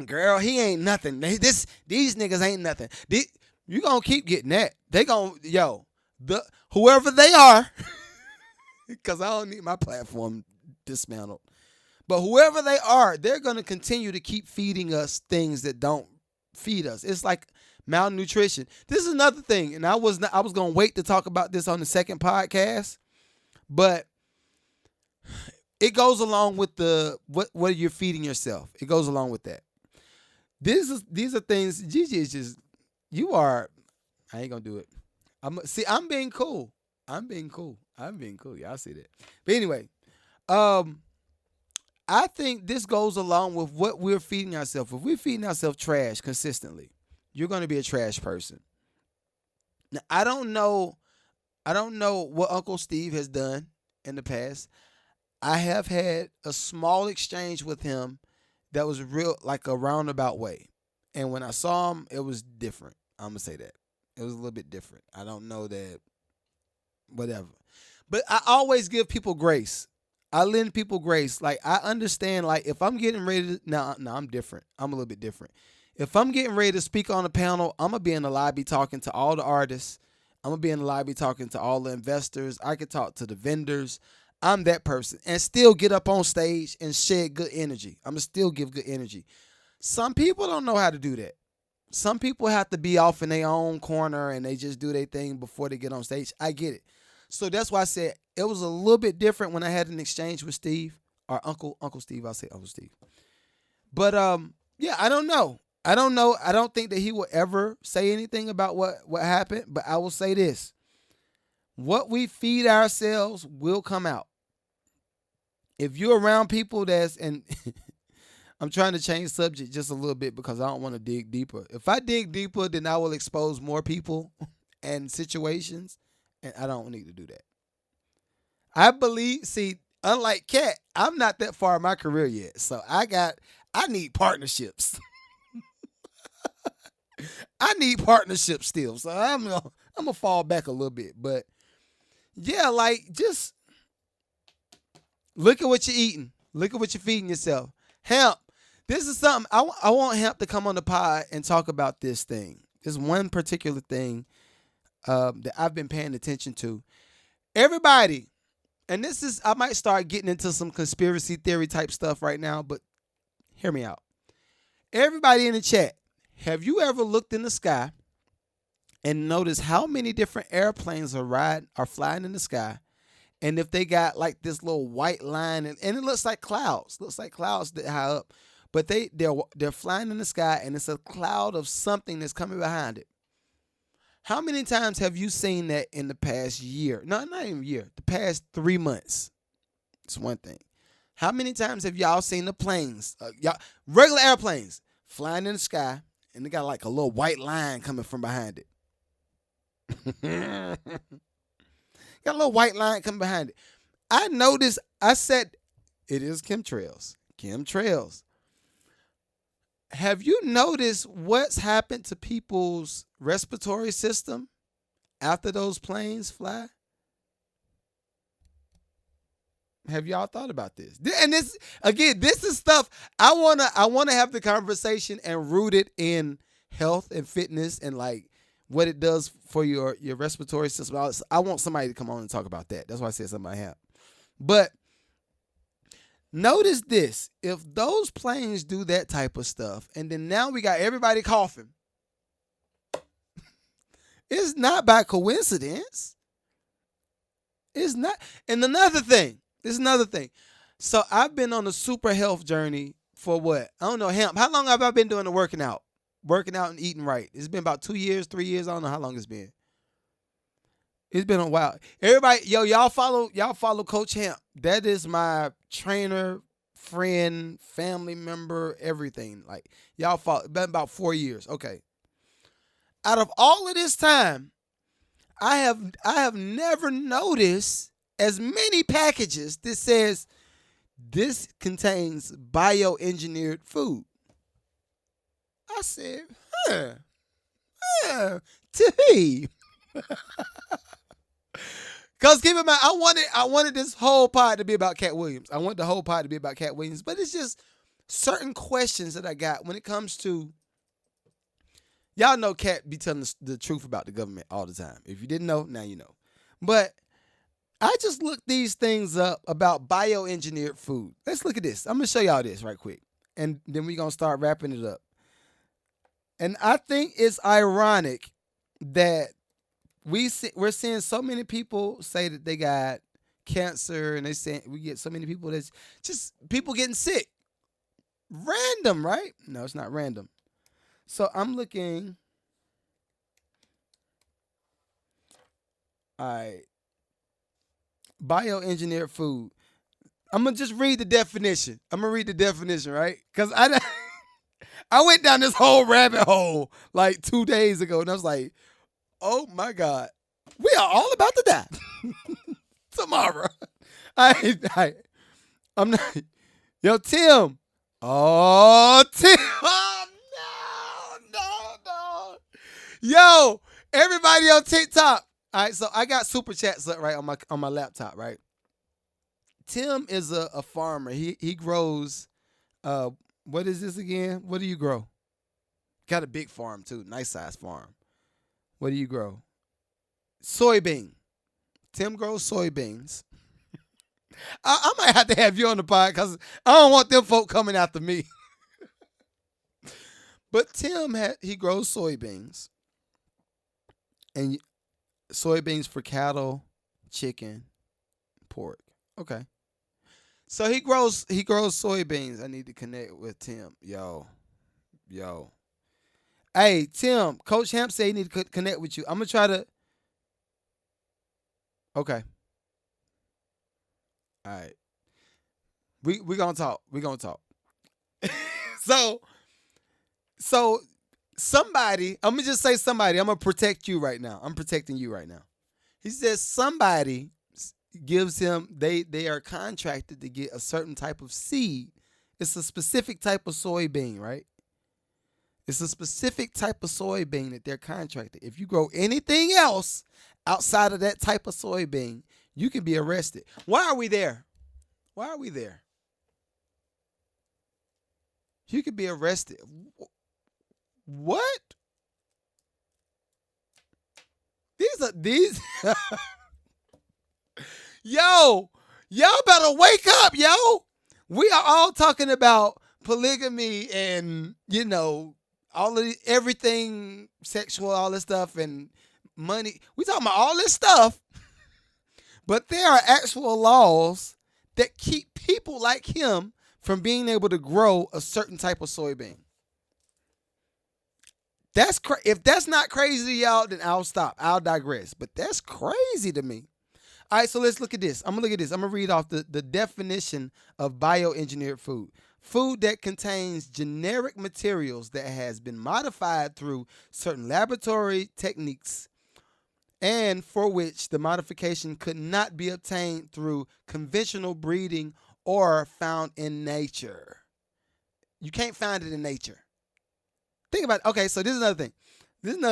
A: girl, he ain't nothing. These niggas ain't nothing. You gonna keep getting that. They gonna, whoever they are, because I don't need my platform dismantled. But whoever they are, they're gonna continue to keep feeding us things that don't feed us. It's like malnutrition. This is another thing, and I was gonna wait to talk about this on the second podcast, but it goes along with the what you're feeding yourself. It goes along with that. These are things. Gigi is just, you are. I ain't gonna do it. I'm being cool. I'm being cool. Y'all see that. But anyway, I think this goes along with what we're feeding ourselves. If we're feeding ourselves trash consistently, you're gonna be a trash person. Now, I don't know what Uncle Steve has done in the past. I have had a small exchange with him that was real, like a roundabout way. And when I saw him, it was different. I'm going to say that. It was a little bit different. I don't know that, whatever. But I always give people grace. I lend people grace. Like, I understand, like, if I'm getting ready to, no, I'm different. I'm a little bit different. If I'm getting ready to speak on a panel, I'm going to be in the lobby talking to all the artists. I'm going to be in the lobby talking to all the investors. I could talk to the vendors. I'm that person, and still get up on stage and shed good energy. I'm going to still give good energy. Some people don't know how to do that. Some people have to be off in their own corner and they just do their thing before they get on stage. I get it. So that's why I said it was a little bit different when I had an exchange with Steve, or Uncle Steve. I'll say Uncle Steve. But yeah, I don't know. I don't think that he will ever say anything about what happened, but I will say this. What we feed ourselves will come out. If you're around people and I'm trying to change subject just a little bit because I don't want to dig deeper. If I dig deeper, then I will expose more people and situations, and I don't need to do that. I believe, see, unlike Katt, I'm not that far in my career yet, so I need partnerships. I need partnerships still, so I'm gonna fall back a little bit, but yeah, like, just look at what you're eating. Look at what you're feeding yourself. Hemp. This is something I want Hemp to come on the pod and talk about this thing. This one particular thing that I've been paying attention to. Everybody, and this is, I might start getting into some conspiracy theory type stuff right now, but hear me out. Everybody in the chat, have you ever looked in the sky and noticed how many different airplanes are flying in the sky? And if they got like this little white line, and it looks like clouds, that high up, but they're flying in the sky, and it's a cloud of something that's coming behind it. How many times have you seen that in the past year? No, not even a year. The past 3 months. It's one thing. How many times have y'all seen the planes, regular airplanes, flying in the sky, and they got like a little white line coming from behind it? Got a little white line coming behind it. I noticed, I said, it is chemtrails. Chemtrails. Have you noticed what's happened to people's respiratory system after those planes fly? Have y'all thought about this? And this, again, this is stuff I wanna have the conversation and root it in health and fitness and like what it does for your respiratory system. I want somebody to come on and talk about that. That's why I said something I have. But notice this. If those planes do that type of stuff, and then now we got everybody coughing, it's not by coincidence. It's not. And another thing. So I've been on a super health journey for what? I don't know, Hemp. How long have I been doing the working out and eating right? It's been about 2 years, 3 years. I don't know how long it's been. It's been a while. Everybody, y'all follow Coach Hemp. That is my trainer, friend, family member, everything. Like, y'all follow. It's been about 4 years. Okay. Out of all of this time, I have never noticed as many packages that says This contains bioengineered food. I said, huh, to me. Cause keep in mind, I wanted this whole pod to be about Katt Williams. I want the whole pod to be about Katt Williams, but it's just certain questions that I got when it comes to, y'all know Katt be telling the truth about the government all the time. If you didn't know, now you know. But I just looked these things up about bioengineered food. Let's look at this. I'm gonna show y'all this right quick, and then we're gonna start wrapping it up. And I think it's ironic that we're seeing so many people say that they got cancer, and they say we get so many people that's just people getting sick. Random, right? No, it's not random. So I'm looking. All right. Bioengineered food. I'm gonna just read the definition. I'm gonna read the definition, right? Because I went down this whole rabbit hole like 2 days ago, and I was like, oh my God, we are all about to die tomorrow. I'm not. Yo, Tim. Oh, Tim. Oh, no. Yo, everybody on TikTok. All right, so I got super chats up right on my laptop, right? Tim is a farmer. He grows. What is this again? What do you grow? Got a big farm too, nice size farm. What do you grow? Soybean. Tim grows soybeans. I might have to have you on the pod because I don't want them folk coming after me. But Tim he grows soybeans, and soybeans for cattle, chicken, pork. Okay. So he grows soybeans. I need to connect with Tim. Yo. Hey, Tim, Coach Hamp said he need to connect with you. I'm gonna try to. Okay. All right. We gonna talk. We gonna talk. So somebody, I'm gonna just say somebody. I'm gonna protect you right now. I'm protecting you right now. He says somebody gives him. They are contracted to get a certain type of seed. It's a specific type of soybean, right? It's a specific type of soybean that they're contracted. If you grow anything else outside of that type of soybean, you can be arrested. Why are we there? Why are we there? You could be arrested. What? These Yo, y'all better wake up, yo. We are all talking about polygamy and, all of everything sexual, all this stuff, and money. We talking about all this stuff, but there are actual laws that keep people like him from being able to grow a certain type of soybean. If that's not crazy to y'all, then I'll stop. I'll digress. But that's crazy to me. All right, so let's look at this. I'm going to read off the definition of bioengineered food. Food that contains generic materials that has been modified through certain laboratory techniques and for which the modification could not be obtained through conventional breeding or found in nature. You can't find it in nature. Think about it. Okay, so this is another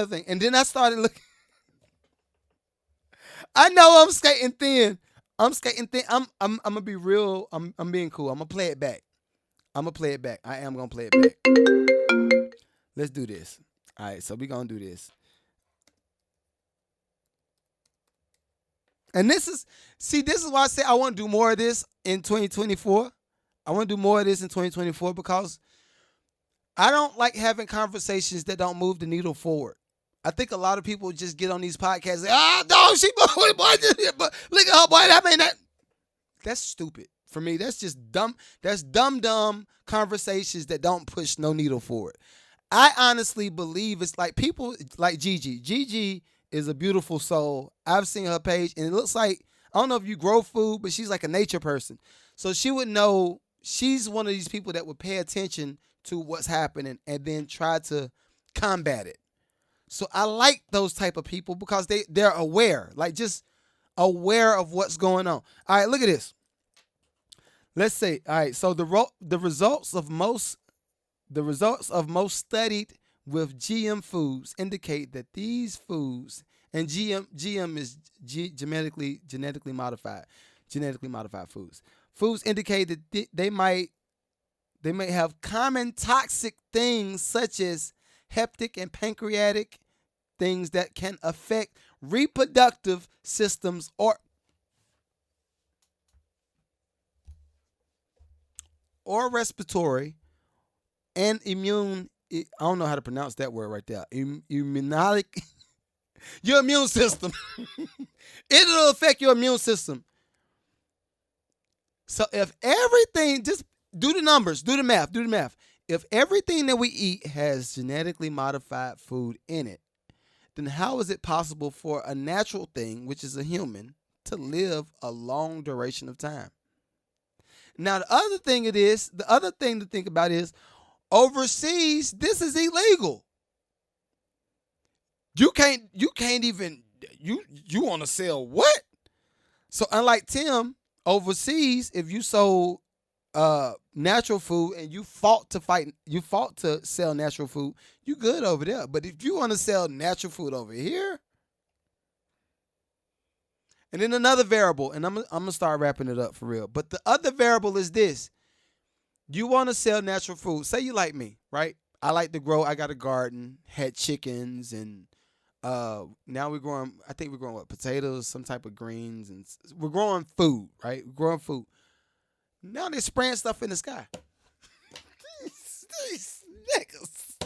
A: thing. And then I started looking. I know I'm skating thin. I'm gonna be real. I'm being cool. I'm gonna play it back. I am gonna play it back. Let's do this. All right, so we're gonna do this. And this is why I say I want to do more of this in 2024. I want to do more of this in 2024 because I don't like having conversations that don't move the needle forward. I think a lot of people just get on these podcasts and say, no, she boy, look at her boy. That's stupid. For me, that's just dumb. That's dumb conversations that don't push no needle forward. I honestly believe it's like people like Gigi. Gigi is a beautiful soul. I've seen her page, and it looks like, I don't know if you grow food, but she's like a nature person. So she would know, she's one of these people that would pay attention to what's happening and then try to combat it. So I like those type of people because they're aware, like just aware of what's going on. All right, look at this. Let's say, all right. So the results of most studied with GM foods indicate that these foods and GM is genetically modified foods. Foods indicate that they may have common toxic things such as hepatic and pancreatic things that can affect reproductive systems or respiratory and immune. I don't know how to pronounce that word right there. Immunotic, your immune system. It'll affect your immune system. So if everything, just do the numbers, do the math. If everything that we eat has genetically modified food in it, then how is it possible for a natural thing, which is a human, to live a long duration of time? Now, the other thing to think about is overseas, this is illegal. You can't even you want to sell what? So unlike Tim, overseas, if you sold natural food and you fought to sell natural food, you good over there. But if you want to sell natural food over here, and then another variable, and I'm gonna start wrapping it up for real. But the other variable is this: you want to sell natural food. Say you like me, right? I like to grow. I got a garden, had chickens, and now we're growing. I think we're growing what, potatoes, some type of greens, and we're growing food, right? We're growing food. Now they're spraying stuff in the sky. these niggas,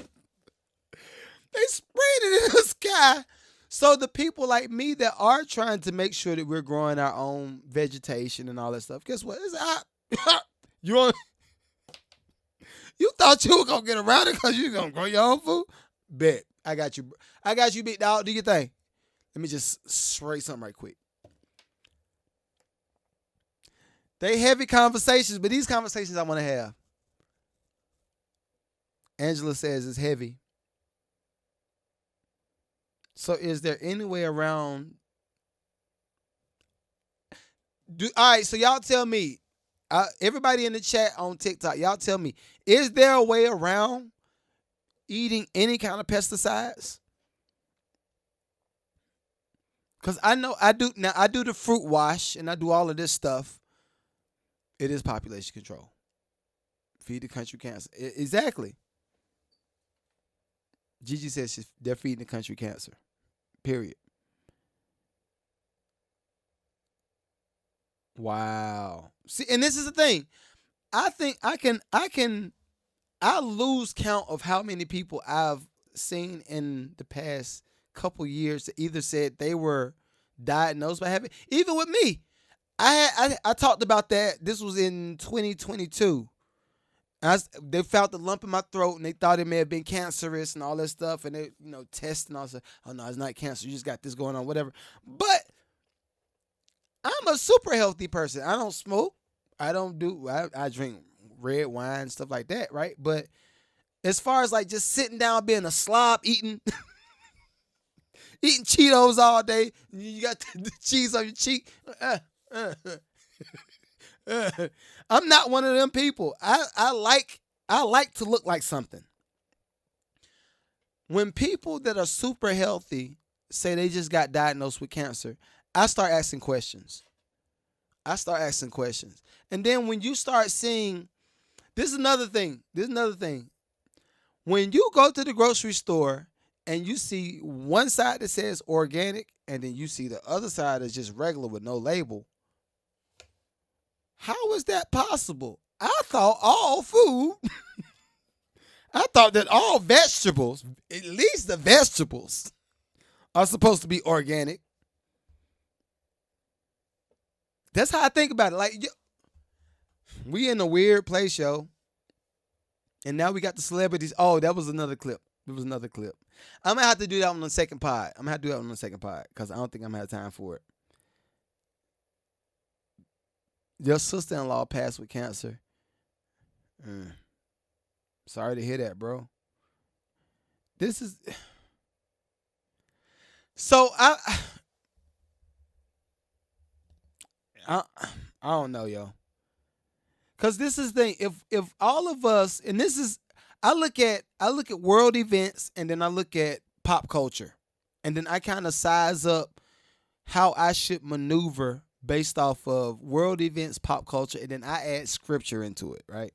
A: they spraying it in the sky. So the people like me that are trying to make sure that we're growing our own vegetation and all that stuff, guess what? It's hot. you want, you thought you were gonna get around it because you gonna grow your own food? Bet. I got you. I got you, big dog. Do your thing. Let me just spray something right quick. They heavy conversations, but these conversations I want to have. Angela says it's heavy. So is there any way around? All right, so y'all tell me. Everybody in the chat on TikTok, y'all tell me, is there a way around eating any kind of pesticides? Because I know I do. Now I do the fruit wash and I do all of this stuff. It is population control. Feed the country cancer. Exactly. Gigi says they're feeding the country cancer. Period. Wow. See, and this is the thing. I think I lose count of how many people I've seen in the past couple years that either said they were diagnosed by having, even with me. I talked about that. This was in 2022. They found the lump in my throat and they thought it may have been cancerous and all that stuff, and they testing. I was like, oh no, it's not cancer. You just got this going on, whatever. But I'm a super healthy person. I don't smoke. I don't do. I drink red wine, stuff like that, right? But as far as like just sitting down being a slob, eating Cheetos all day, you got the cheese on your cheek. I'm not one of them people. I like to look like something. When people that are super healthy say they just got diagnosed with cancer, I start asking questions. And then when you start seeing, this is another thing. When you go to the grocery store and you see one side that says organic and then you see the other side that's just regular with no label, how is that possible? I thought all food, I thought that all vegetables, at least the vegetables, are supposed to be organic. That's how I think about it. Like, we in a weird place, yo. And now we got the celebrities. Oh, that was another clip. I'm going to have to do that on the second pod. Because I don't think I'm going to have time for it. Your sister-in-law passed with cancer. Sorry to hear that, bro. This is... So, I don't know, yo. Because this is the thing. If all of us, and this is, I look at world events, and then I look at pop culture, and then I kind of size up how I should maneuver based off of world events, pop culture, and then I add scripture into it. Right?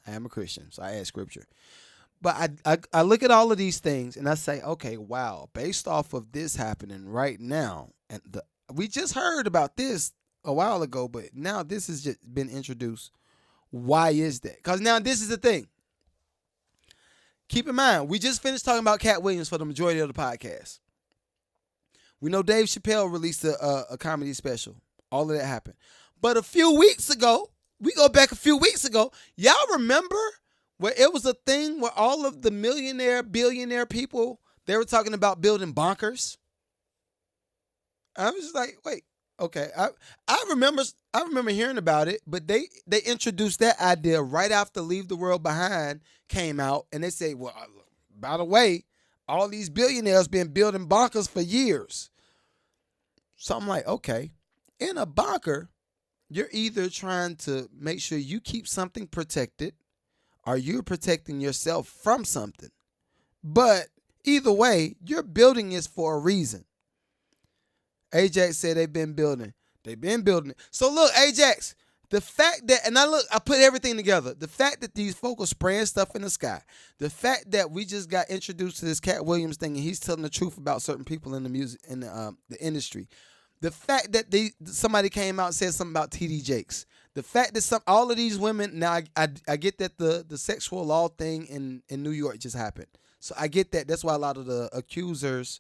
A: I am a Christian, so I add scripture. But I look at all of these things and I say, okay, wow, based off of this happening right now, and we just heard about this a while ago, but now this has just been introduced. Why is that? Because now this is the thing. Keep in mind, we just finished talking about Katt Williams for the majority of the podcast. We know Dave Chappelle released a comedy special. All of that happened. But a few weeks ago, we go back a few weeks ago, y'all remember where it was a thing where all of the millionaire, billionaire people, they were talking about building bunkers? I was just like, wait, okay. I remember hearing about it, but they introduced that idea right after Leave the World Behind came out, and they say, well, by the way, all these billionaires been building bunkers for years. So I'm like, okay, in a bunker, you're either trying to make sure you keep something protected, or you're protecting yourself from something. But either way, you're building this for a reason. Ajax said they've been building. They've been building it. So look, Ajax, the fact that, and I put everything together. The fact that these folks are spraying stuff in the sky. The fact that we just got introduced to this Katt Williams thing, and he's telling the truth about certain people in the music, in the industry. The fact that somebody came out and said something about TD Jakes. The fact that all of these women, now I get that the sexual law thing in New York just happened. So I get that. That's why a lot of the accusers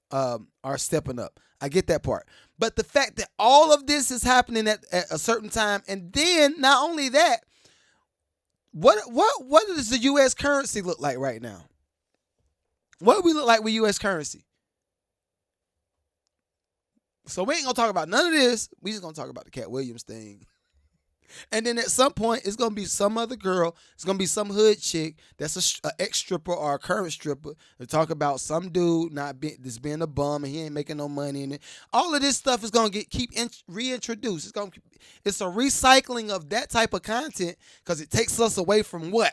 A: are stepping up. I get that part. But the fact that all of this is happening at a certain time, and then not only that, what does the U.S. currency look like right now? What do we look like with U.S. currency? So we ain't gonna talk about none of this. We just gonna talk about the Katt Williams thing. And then at some point, it's going to be some other girl. It's going to be some hood chick that's a ex-stripper or a current stripper to talk about some dude that's being a bum and he ain't making no money. And all of this stuff is going to keep reintroduced. It's a recycling of that type of content because it takes us away from what?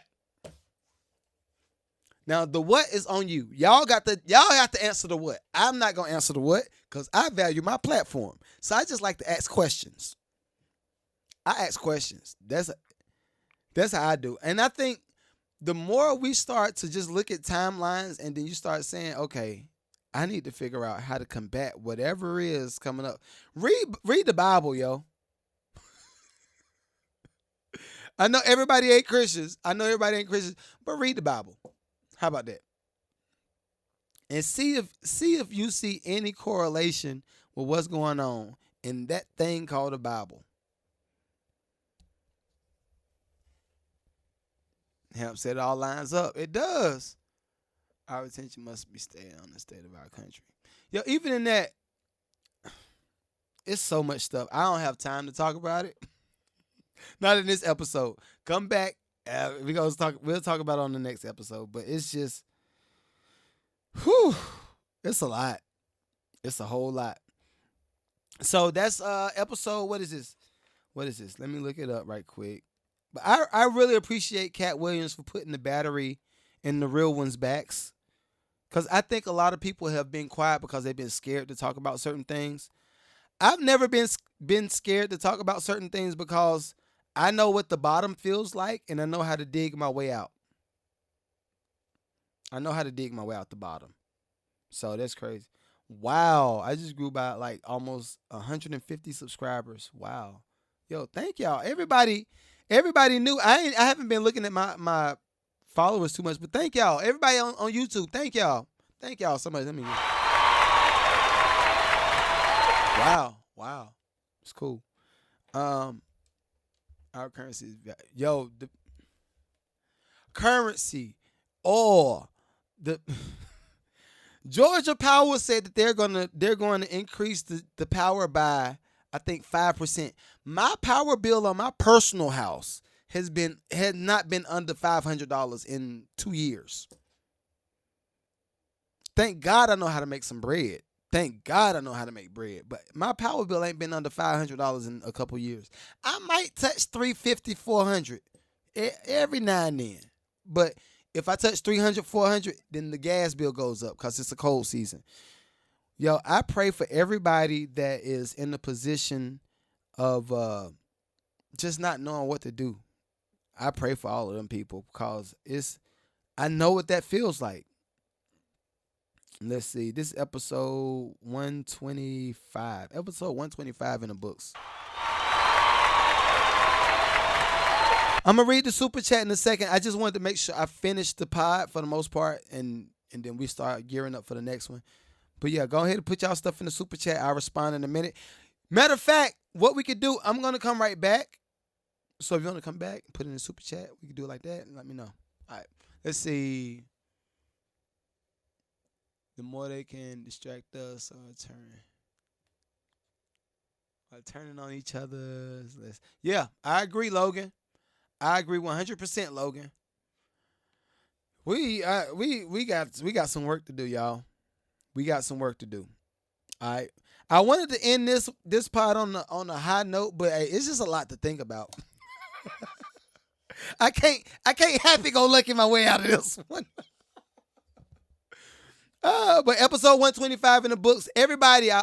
A: Now, the what is on you. Y'all have to answer the what. I'm not going to answer the what because I value my platform. So I just like to ask questions. I ask questions. That's how I do. And I think the more we start to just look at timelines and then you start saying, okay, I need to figure out how to combat whatever is coming up. Read the Bible, yo. I know everybody ain't Christians. But read the Bible. How about that? And see if you see any correlation with what's going on in that thing called the Bible. Hemp said it all lines up. It does. Our attention must be staying on the state of our country. Yo, even in that, it's so much stuff. I don't have time to talk about it. Not in this episode. Come back. We'll talk about it on the next episode. But it's just, it's a lot. It's a whole lot. So that's episode. What is this? Let me look it up right quick. But I really appreciate Katt Williams for putting the battery in the real ones' backs. Because I think a lot of people have been quiet because they've been scared to talk about certain things. I've never been scared to talk about certain things because I know what the bottom feels like and I know how to dig my way out. I know how to dig my way out the bottom. So that's crazy. Wow. I just grew by like almost 150 subscribers. Wow. Yo, thank y'all. Everybody knew. I haven't been looking at my followers too much, but thank y'all. Everybody on YouTube, thank y'all. Thank y'all so much. Let me just... Wow. It's cool. Our currency is the currency or the Georgia Power said that they're going to increase the power by I think 5%. My power bill on my personal house had not been under $500 in 2 years. Thank God I know how to make some bread. Thank God I know how to make bread. But my power bill ain't been under $500 in a couple years. I might touch 350, 400 every now and then. But if I touch 300, 400, then the gas bill goes up because it's a cold season. Yo, I pray for everybody that is in the position of just not knowing what to do. I pray for all of them people because I know what that feels like. Let's see. This is episode 125. Episode 125 in the books. I'm going to read the super chat in a second. I just wanted to make sure I finished the pod for the most part, and then we start gearing up for the next one. But yeah, go ahead and put y'all stuff in the super chat. I'll respond in a minute. Matter of fact, what we could do, I'm going to come right back. So if you want to come back and put it in the super chat, we can do it like that and let me know. All right. Let's see. The more they can distract us or turning on each other. Yeah, I agree, Logan. I agree 100%, Logan. We got some work to do, y'all. We got some work to do. All right. I wanted to end this pod on a high note, but hey, it's just a lot to think about. I can't happy go lucky my way out of this one. But episode 125 in the books. Everybody, I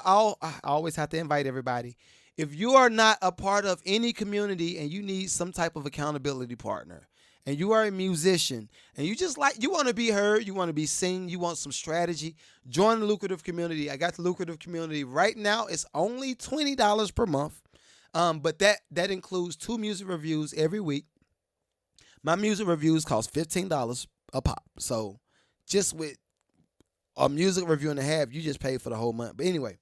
A: always have to invite everybody. If you are not a part of any community and you need some type of accountability partner, and you are a musician, and you want to be heard, you want to be seen, you want some strategy, join the Lucrative community. I got the Lucrative community right now. It's only $20 per month, but that includes 2 music reviews every week. My music reviews cost $15 a pop. So just with a music review and a half, you just pay for the whole month. But anyway,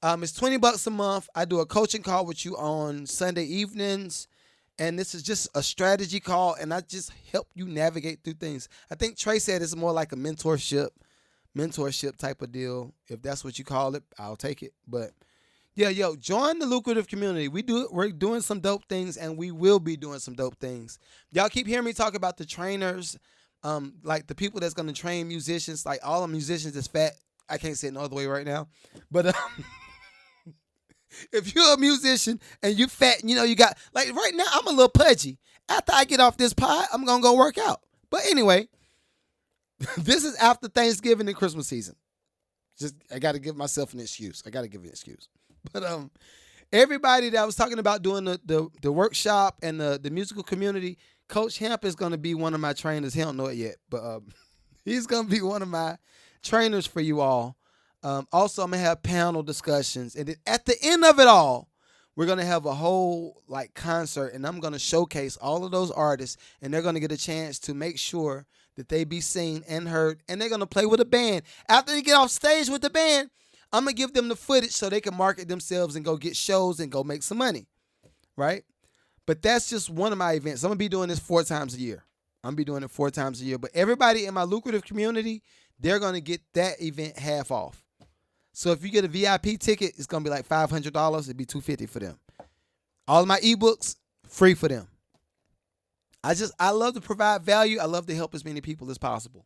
A: it's $20 a month. I do a coaching call with you on Sunday evenings. And this is just a strategy call, and I just help you navigate through things. I think Trey said it's more like a mentorship type of deal. If that's what you call it, I'll take it. But yeah, join the Lucrative community. We're doing some dope things, and we will be doing some dope things. Y'all keep hearing me talk about the trainers, like the people that's gonna train musicians. Like all the musicians is fat. I can't say it no other way right now, but. If you're a musician and you fat, you got, like right now, I'm a little pudgy. After I get off this pod, I'm going to go work out. But anyway, this is after Thanksgiving and Christmas season. I got to give myself an excuse. But everybody that I was talking about doing the workshop and the musical community, Coach Hemp is going to be one of my trainers. He don't know it yet, but he's going to be one of my trainers for you all. Also, I'm going to have panel discussions. And then at the end of it all, we're going to have a whole concert, and I'm going to showcase all of those artists, and they're going to get a chance to make sure that they be seen and heard, and they're going to play with a band. After they get off stage with the band, I'm going to give them the footage so they can market themselves and go get shows and go make some money, right? But that's just one of my events. I'm going to be doing this 4 times a year. But everybody in my Lucrative community, they're going to get that event half off. So if you get a VIP ticket, it's going to be like $500. It'd be $250 for them. All of my ebooks, free for them. I love to provide value. I love to help as many people as possible.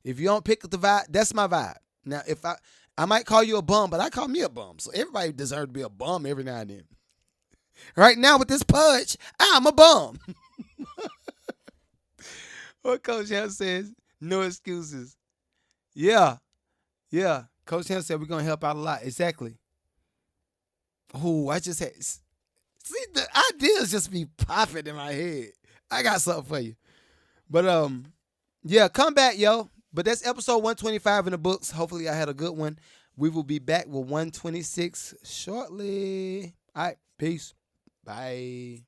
A: If you don't pick the vibe, that's my vibe. Now, if I might call you a bum, but I call me a bum. So everybody deserves to be a bum every now and then. Right now with this pudge, I'm a bum. What Coach Hemp says, no excuses. Yeah. Coach Hemp said we're going to help out a lot. Exactly. Oh, I just had... See, the ideas just be popping in my head. I got something for you. But, yeah, come back, yo. But that's episode 125 in the books. Hopefully I had a good one. We will be back with 126 shortly. All right, peace. Bye.